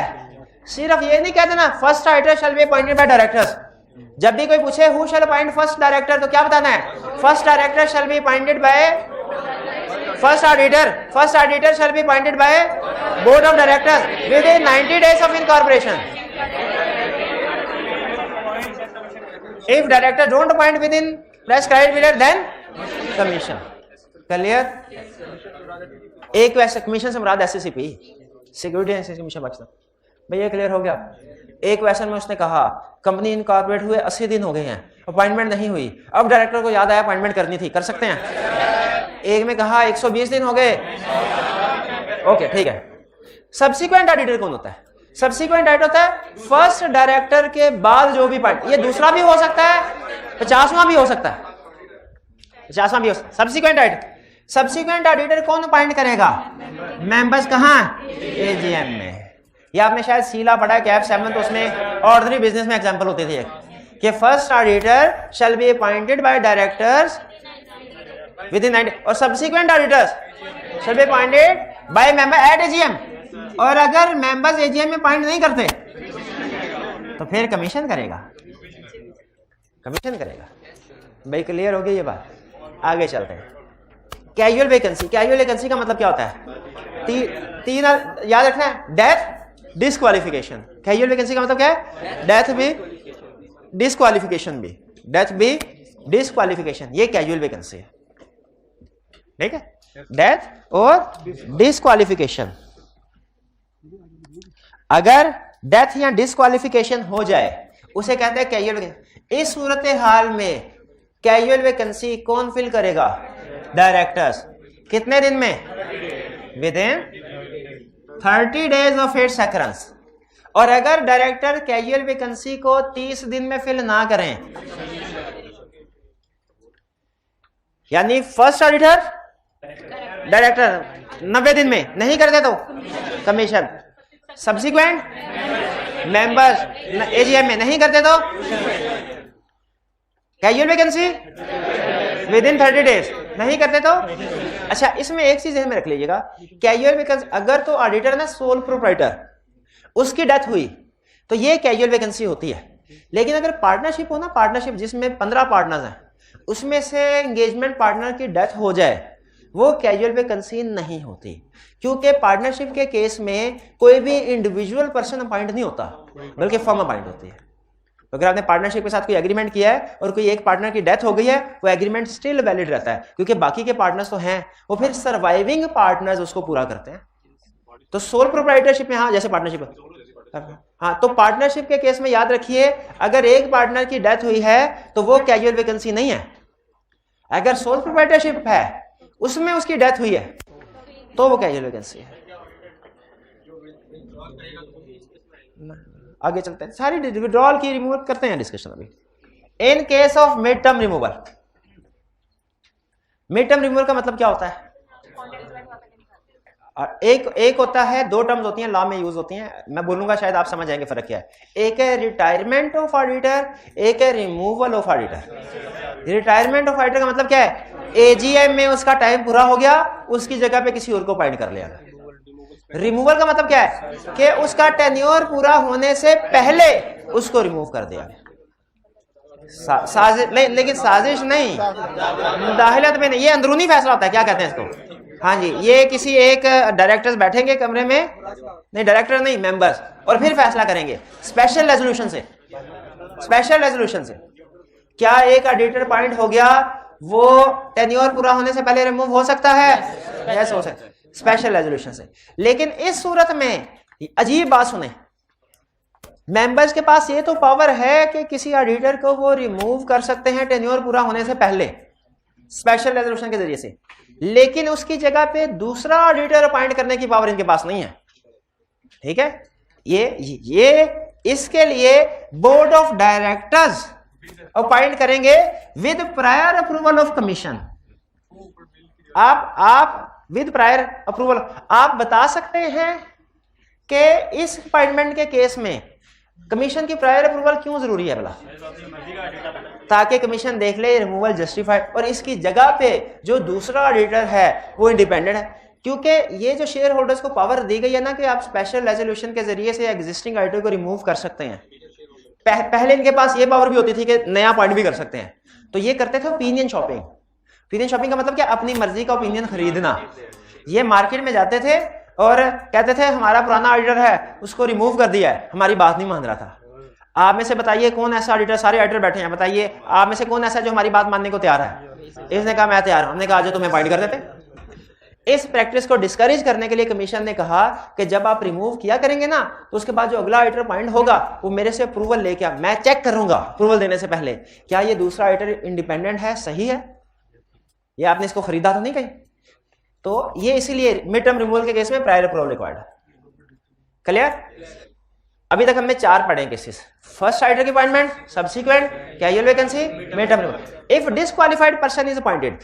सिर्फ ये नहीं कहते ना first auditor shall be appointed by directors. जब भी कोई पूछे who shall appoint first director, तो क्या बताना है? First director shall be appointed by first auditor shall be appointed by board of directors within 90 days of incorporation. If director don't appoint within prescribed period, then commission. Clear? एक वैसे commission से मुराद SCCP, security and commission Pakistan. भैया clear हो गया? एक question में उसने कहा कंपनी इनकॉर्पोरेट हुए 80 दिन हो गए हैं, अपॉइंटमेंट नहीं हुई, अब डायरेक्टर को याद आया अपॉइंटमेंट करनी थी, कर सकते हैं। एक में कहा 120 दिन हो गए, ओके ठीक है। सब्सिक्वेंट ऑडिटर कौन होता है? सब्सिक्वेंट ऑडिटर होता है फर्स्ट डायरेक्टर के बाद जो भी पार्ट, ये दूसरा भी हो सकता है, 50वां भी हो सकता है, 50वां भी हो सकता है। सब्सिक्वेंट ऑडिटर कौन अपॉइंट करेगा? मेंबर्स कहां? एजीएम में। ये आपने शायद सीला पढ़ा है कैप 7, तो उसमें ऑर्डिनरी बिजनेस में एग्जांपल होती थी कि first auditor shall be appointed by directors within 90, और subsequent auditors shell be appointed by member eight AGM. और अगर मेंबर्स एजीएम में पॉइंट नहीं करते तो फिर कमीशन करेगा, कमीशन करेगा। भाई क्लियर हो गई ये बात? आगे चलते हैं। कैजुअल वैकेंसी, कैजुअल वैकेंसी का मतलब क्या होता है? तीन याद रखना है, डेथ, डिस्क्वालिफिकेशन। कैजुअल वैकेंसी का मतलब क्या है? डेथ भी, डिस्क्वालिफिकेशन भी, डेथ भी, डिस्क्वालिफिकेशन, ये कैजुअल वैकेंसी है। ठीक है, डेथ और डिस्क्वालिफिकेशन। अगर डेथ या डिस्क्वालिफिकेशन हो जाए उसे कहते हैं कैजुअल वैकेंसी। इस सूरत हाल में कैजुअल वैकेंसी कौन फिल करेगा? डायरेक्टर्स। कितने दिन में? With in 30 days of its occurrence. और अगर डायरेक्टर कैजुअल वैकेंसी को 30 दिन में फिल ना करें, यानी फर्स्ट ऑडिटर डायरेक्टर 90 दिन में नहीं करते तो कमीशन, सब्सिक्वेंट मेंबर्स एजीएम में नहीं करते तो casual vacancy with in 30 days नहीं करते तो। अच्छा, इसमें एक चीज ध्यान में रख लीजिएगा, कैजुअल वैकेंसी अगर तो ऑडिटर ना सोल प्रोप्राइटर, उसकी डेथ हुई तो ये कैजुअल वैकेंसी होती है। लेकिन अगर पार्टनरशिप हो ना, पार्टनरशिप जिसमें 15 पार्टनर्स हैं, उसमें से एंगेजमेंट पार्टनर की डेथ हो जाए, वो कैजुअल वैकेंसी नहीं होती, क्योंकि पार्टनरशिप के केस में कोई भी इंडिविजुअल पर्सन अपॉइंट नहीं होता, बल्कि फर्म अपॉइंट होती है। तो अगर आपने पार्टनरशिप के साथ कोई एग्रीमेंट किया है और कोई एक पार्टनर की डेथ हो गई है, वो एग्रीमेंट स्टिल वैलिड रहता है, क्योंकि बाकी के पार्टनर्स तो हैं, वो फिर सर्वाइविंग पार्टनर्स उसको पूरा करते हैं। तो सोल प्रोप्राइटरशिप में, हाँ जैसे पार्टनरशिप, हाँ, तो पार्टनरशिप के केस में याद रखिए, अगर एक पार्टनर की डेथ हुई है तो वो कैजुअल वैकेंसी नहीं है। अगर सोल प्रोप्राइटरशिप है, उसमें उसकी डेथ हुई है, तो वो कैजुअल वैकेंसी है। आगे चलते हैं, सारी विड्रॉल की रिमूवल करते हैं डिस्कशन अभी। In case of mid term removal, mid term removal का मतलब क्या होता है? एक होता है, दो टर्म्स होती हैं लॉ में यूज होती हैं, मैं बोलूंगा शायद आप समझ जाएंगे फर्क क्या है। एक है रिटायरमेंट ऑफ ऑडिटर, एक है removal of auditor. Retirement of auditor का मतलब क्या है? एजीएम में उसका टाइम पूरा हो गया, उसकी जगह पे किसी और को अपॉइंट कर लिया। रिमूवल का मतलब क्या है? कि उसका टेन्योर पूरा होने से पहले उसको रिमूव कर दिया। साजिश लेकिन साजिश नहीं, मुदाखलत में नहीं, ये अंदरूनी फैसला होता है, क्या कहते हैं इसको? हाँ जी, ये किसी एक डायरेक्टर्स बैठेंगे कमरे में, नहीं डायरेक्टर नहीं, मेंबर्स, और फिर फैसला करेंगे स्पेशल रेजोल्यूशन से। स्पेशल रेजोल्यूशन से क्या एक ऑडिटर अपॉइंट हो गया, वो टेन्योर पूरा होने से पहले रिमूव हो सकता है? यस, हो सकता है, स्पेशल रेजोल्यूशन से। लेकिन इस सूरत में अजीब बात सुने, मेंबर्स के पास ये तो पावर है कि किसी ऑडिटर को वो रिमूव कर सकते हैं टेन्योर पूरा होने से पहले स्पेशल रेजोल्यूशन के जरिए से, लेकिन उसकी जगह पे दूसरा ऑडिटर अपॉइंट करने की पावर इनके पास नहीं है। ठीक है, ये इसके लिए बोर्ड ऑफ डायरेक्टर्स अपॉइंट करेंगे with prior approval of commission. आप विद प्रायर अप्रूवल आप बता सकते हैं कि इस अपॉइंटमेंट के केस में कमीशन की प्रायर अप्रूवल क्यों जरूरी है भला? ताकि कमीशन देख ले रिमूवल जस्टिफाइड, और इसकी जगह पे जो दूसरा ऑडिटर है वो इंडिपेंडेंट है। क्योंकि ये जो शेयर होल्डर्स को पावर दी गई है ना कि आप स्पेशल रेजोल्यूशन के जरिए से एग्जिस्टिंग ऑडिटर को रिमूव कर सकते हैं, पहले इनके पास ये पावर भी होती थी कि नया अपॉइंट भी कर सकते हैं। तो ये करते थे ओपिनियन शॉपिंग। ओपिनियन शॉपिंग का मतलब क्या? अपनी मर्जी का ओपिनियन खरीदना। ये मार्केट में जाते थे और कहते थे हमारा पुराना ऑडिटर है, उसको रिमूव कर दिया है, हमारी बात नहीं मान रहा था। आप में से बताइए कौन ऐसा ऑडिटर, सारे ऑडिटर बैठे हैं, बताइए आप में से कौन ऐसा जो हमारी बात मानने को तैयार है? इसने कहा मैं तैयार हूं। हमने कहा जो तुम्हें अपॉइंट कर देते। इस प्रैक्टिस को डिस्करेज करने के लिए कमीशन ने कहा कि जब आप रिमूव किया करेंगे ना, तो उसके बाद जो अगला ऑडिटर अपॉइंट होगा वो मेरे से अप्रूवल लेके, मैं चेक करूंगा अप्रूवल देने से पहले, क्या ये दूसरा ऑडिटर इंडिपेंडेंट है, सही है, ये आपने इसको खरीदा तो नहीं कहीं। तो ये इसीलिए मिड टर्म रिमूवल के केस में प्रायर अप्रूवल रिक्वायर्ड है। क्लियर? अभी तक हमने 4 पढ़े केसेस, फर्स्ट ऑडिटर की appointment, subsequent, casual vacancy, mid term removal. If disqualified person is appointed.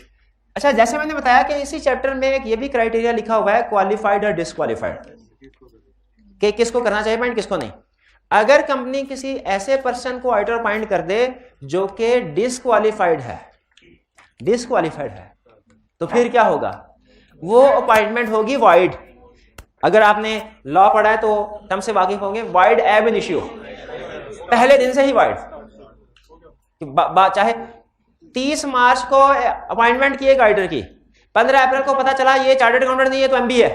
अच्छा, जैसे मैंने बताया कि इसी चैप्टर में एक ये भी क्राइटेरिया लिखा हुआ है, क्वालिफाइड और डिस्क्वालिफाइड, कि किसको करना चाहिए अपॉइंट, किसको नहीं। अगर कंपनी किसी ऐसे पर्सन को ऑडिटर अपॉइंट कर दे जो कि डिस्क्वालिफाइड है, तो फिर क्या होगा? वो अपॉइंटमेंट होगी वॉइड। अगर आपने लॉ पढ़ा है तो टर्म से वाकिफ होंगे, वाइड एब इनिशियो, पहले दिन से ही वाइड। चाहे 30 मार्च को अपॉइंटमेंट की एक ऑडिटर की, 15 अप्रैल को पता चला ये चार्टर्ड अकाउंटेंट नहीं है तो एमबी है,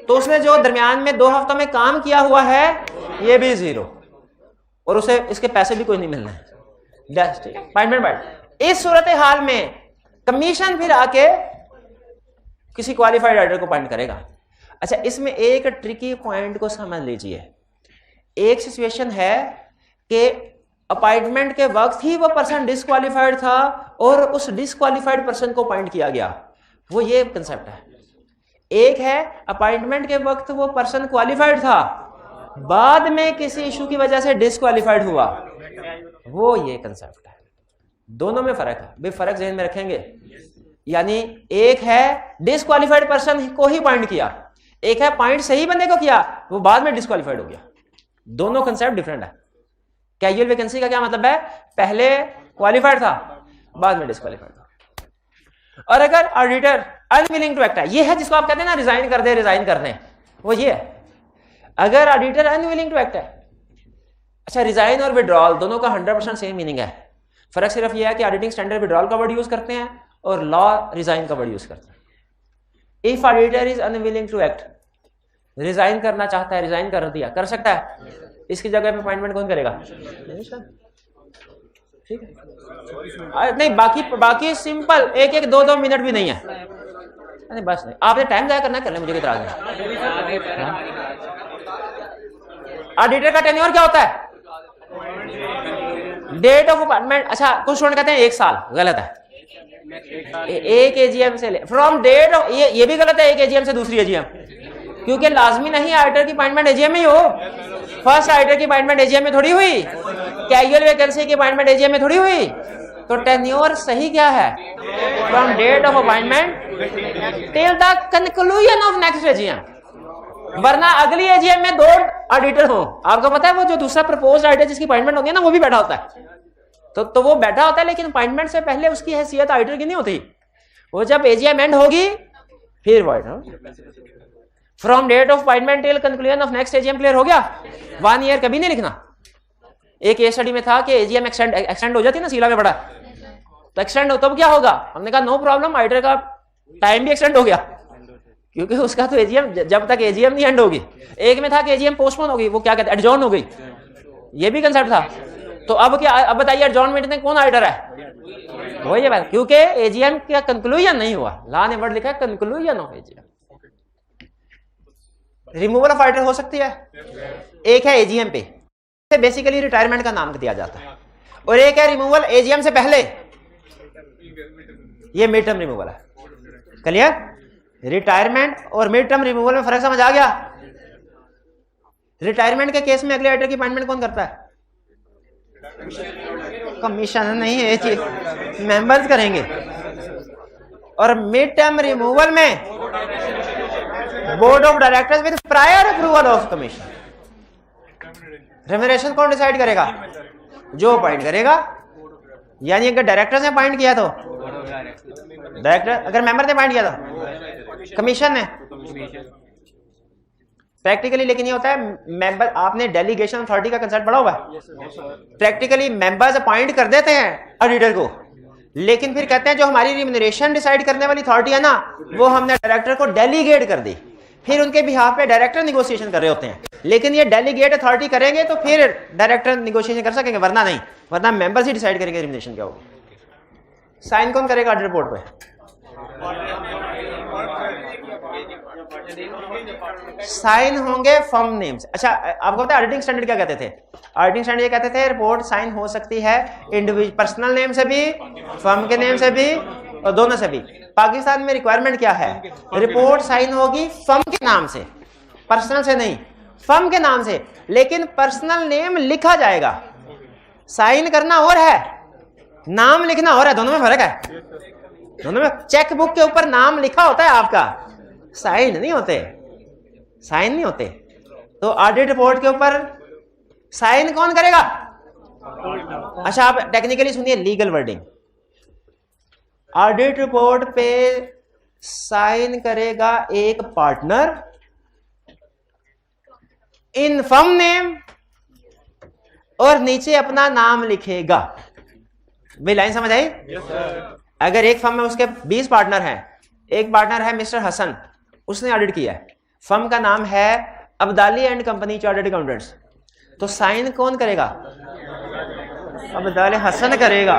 तो उसने जो दरमियान में 2 हफ्तों में काम किया हुआ है ये भी 0, और उसे इसके पैसे भी कोई नहीं मिलना है। Appointment wide. इस सूरत हाल में कमीशन फिर आके किसी क्वालिफाइड ऑडिटर को अपॉइंट करेगा। अच्छा, इसमें एक ट्रिकी पॉइंट को समझ लीजिए। एक सिचुएशन है कि अपॉइंटमेंट के वक्त ही वो पर्सन डिसक्वालिफाइड था और उस डिसक्वालिफाइड पर्सन को अपॉइंट किया गया, वो ये कंसेप्ट है। एक है अपॉइंटमेंट के वक्त वो पर्सन क्वालिफाइड था, बाद में किसी इशू की वजह से डिसक्वालिफाइड हुआ, वो ये कंसेप्ट है। दोनों में फर्क है, भाई फर्क ज़हन में रखेंगे। यानी एक है डिसक्वालिफाइड पर्सन को ही पॉइंट किया, एक है पॉइंट सही बंदे को किया, वो बाद में डिसक्वालिफाइड हो गया। दोनों कंसेप्ट डिफरेंट है। कैजुअल वैकेंसी का क्या मतलब है? पहले क्वालिफाइड था, बाद में डिसक्वालिफाइड था। और अगर ऑडिटर अनविलिंग टू एक्ट है, ये है जिसको आप कहते हैं ना रिजाइन कर दे, रिजाइन कर दें, वो ये है। अगर ऑडिटर अनविलिंग टू एक्ट है, अच्छा रिजाइन और विड्रॉल दोनों का 100% सेम मीनिंग है। फर्क सिर्फ ये है कि ऑडिटिंग स्टैंडर्ड विड्रॉल का वर्ड यूज करते हैं और लॉ रिजाइन का वर्ड यूज करते हैं। If auditor is unwilling to act, resign करना चाहता है, रिजाइन कर दिया, कर सकता है, इसकी जगह पे अपॉइंटमेंट कौन करेगा? ठीक है, नहीं बाकी सिंपल, एक 2 मिनट भी नहीं है। नहीं बस नहीं, आपने टाइम जाया करना, कर ले, मुझे इतराज नहीं। ऑडिटर का टेन्योर क्या होता है? Date of appointment. अच्छा, कुछ स्टूडेंट कहते हैं 1 साल, गलत है। एक एजीएम से फ्रॉम डेट ऑफ, ये भी गलत है, एक एजीएम से दूसरी एजीएम, क्योंकि लाजमी नहीं ऑडिटर की अपॉइंटमेंट एजीएम में ही हो। फर्स्ट ऑडिटर की अपॉइंटमेंट एजीएम में थोड़ी हुई, कैजुअल वैकेंसी की अपॉइंटमेंट एजीएम में थोड़ी हुई। तो टेन्योर सही क्या है? From date of appointment till the conclusion of next AGM, वरना अगली एजीएम में 2 ऑडिटर हो। आपको पता है वो जो दूसरा प्रपोज्ड ऑडिटर जिसकी अपॉइंटमेंट होती है ना, वो भी बैठा होता है। तो वो बैठा होता है, लेकिन अपॉइंटमेंट से पहले उसकी हैसियत ऑडिटर की नहीं होती। वो जब एजीएम एंड होगी फिर वो from date of appointment till conclusion of next AGM, clear हो गया? 1 ईयर कभी नहीं लिखना। एक केस स्टडी में था कि एजीएम एक्सटेंड हो जाती है ना, सीला में बड़ा, तो एक्सटेंड हो तब क्या होगा? हमने कहा नो प्रॉब्लम, ऑडिटर का टाइम भी एक्सटेंड हो गया, क्योंकि उसका तो एजीएम जब तक एजीएम नहीं एंड होगी। एक में था कि एजीएम पोस्टपोन होगी, वो क्या कहते हैं, एडजॉर्न हो गई, ये भी कंसेप्ट था। तो अब क्या, अब बताइए एडजॉर्नमेंट में कौन ऑडिटर है? वो ये बात, क्योंकि एजीएम का कंक्लूजन नहीं हुआ। लॉ ने वर्ड लिखा है conclusion of AGM. Removal of auditor हो सकती है, एक है एजीएम पे, बेसिकली रिटायरमेंट का नाम दिया जाता है, और एक है रिमूवल एजीएम से पहले, ये मिड टर्म रिमूवल है। क्लियर? रिटायरमेंट और मिड टर्म रिमूवल में फर्क समझ आ गया? रिटायरमेंट के केस में अगले ऑडिटर की अपॉइंटमेंट कौन करता है? कमीशन नहीं है, ये चीज मेंबर्स करेंगे। और मिड टर्म रिमूवल में board of directors with prior approval of commission. Remuneration कौन डिसाइड करेगा? जो अपॉइंट करेगा। यानी अगर डायरेक्टर ने अपॉइंट किया तो डायरेक्टर, अगर मेंबर ने अपॉइंट किया तो कमीशन ने। प्रैक्टिकली लेकिन ये होता है, मेंबर, आपने डेलीगेशन अथॉरिटी का कंसेप्ट पढ़ा हुआ है? प्रैक्टिकली मेंबर्स अपॉइंट कर देते हैं ऑडिटर को, लेकिन फिर कहते हैं जो हमारी रिम्यूनरेशन डिसाइड करने वाली अथॉरिटी है ना, वो हमने डायरेक्टर को डेलीगेट कर दी। फिर उनके बिहाफ पे डायरेक्टर निगोशिएशन कर रहे होते हैं, लेकिन ये डेलीगेट अथॉरिटी करेंगे तो फिर डायरेक्टर निगोशिएशन कर सकेंगे, वरना नहीं, वरना मेंबर्स ही डिसाइड करेंगे रिम्यूनरेशन क्या होगी। साइन कौन करेगा ऑडिट रिपोर्ट पे? साइन होंगे फर्म नेम से। अच्छा, आपको पता है ऑडिटिंग स्टैंडर्ड क्या कहते थे? ऑडिटिंग स्टैंडर्ड ये कहते थे रिपोर्ट साइन हो सकती है इंडिविजुअल पर्सनल नेम से भी, फर्म के नेम से भी, और दोनों से भी। पाकिस्तान में रिक्वायरमेंट क्या है? रिपोर्ट साइन होगी फर्म के नाम से, पर्सनल से नहीं, फर्म के नाम से, लेकिन पर्सनल नेम लिखा जाएगा। साइन करना और है, नाम लिखना और है, दोनों में फर्क है। दोनों में चेक बुक के ऊपर नाम लिखा होता है आपका, साइन नहीं होते, साइन नहीं होते। तो ऑडिट रिपोर्ट के ऊपर साइन कौन करेगा? अच्छा, आप टेक्निकली सुनिए लीगल वर्डिंग। ऑडिट रिपोर्ट पे साइन करेगा एक पार्टनर इन फर्म नेम और नीचे अपना नाम लिखेगा। भाई लाइन समझ आई? अगर एक फर्म में उसके 20 पार्टनर हैं, एक पार्टनर है मिस्टर हसन, उसने ऑडिट किया है, फर्म का नाम है Abdali and company chartered accountants, तो साइन कौन करेगा? अब्दाली हसन करेगा।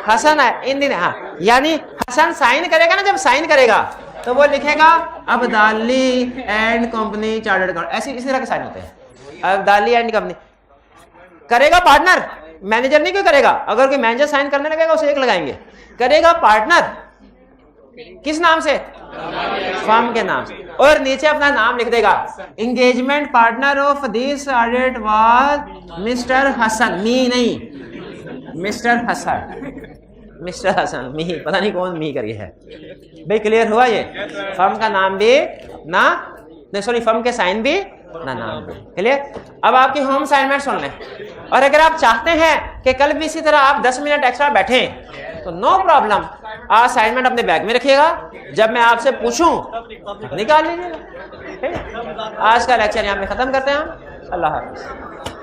हसन है इन दिन, हाँ, यानी हसन साइन करेगा ना, जब साइन करेगा तो वो लिखेगा Abdali and company chartered account, ऐसे इसी तरह के साइन होते हैं। अब्दाली एंड कंपनी करेगा पार्टनर, मैनेजर नहीं क्यों करेगा? अगर कोई मैनेजर साइन करने लगेगा उसे एक लगाएंगे। करेगा पार्टनर किस नाम से? फर्म के नाम से, और नीचे अपना नाम लिख देगा। Engagement partner of this audit was mister Hasan, मी नहीं, मिस्टर हसन, मिस्टर हसन, मी पता नहीं कौन मी करके है। भाई क्लियर हुआ? ये फर्म का नाम भी ना, नहीं सॉरी, फर्म के साइन भी ना, नाम भी क्लियर। अब आपकी होम असाइनमेंट सुन लें, और अगर आप चाहते हैं कि कल भी इसी तरह आप 10 मिनट एक्स्ट्रा बैठें तो नो प्रॉब्लम, आप असाइनमेंट अपने बैग में रखिएगा, जब मैं आपसे पूछूं निकाल लीजिएगा। आज का लेक्चर यहाँ पे खत्म करते हैं हम। अल्लाह हाफ़िज़।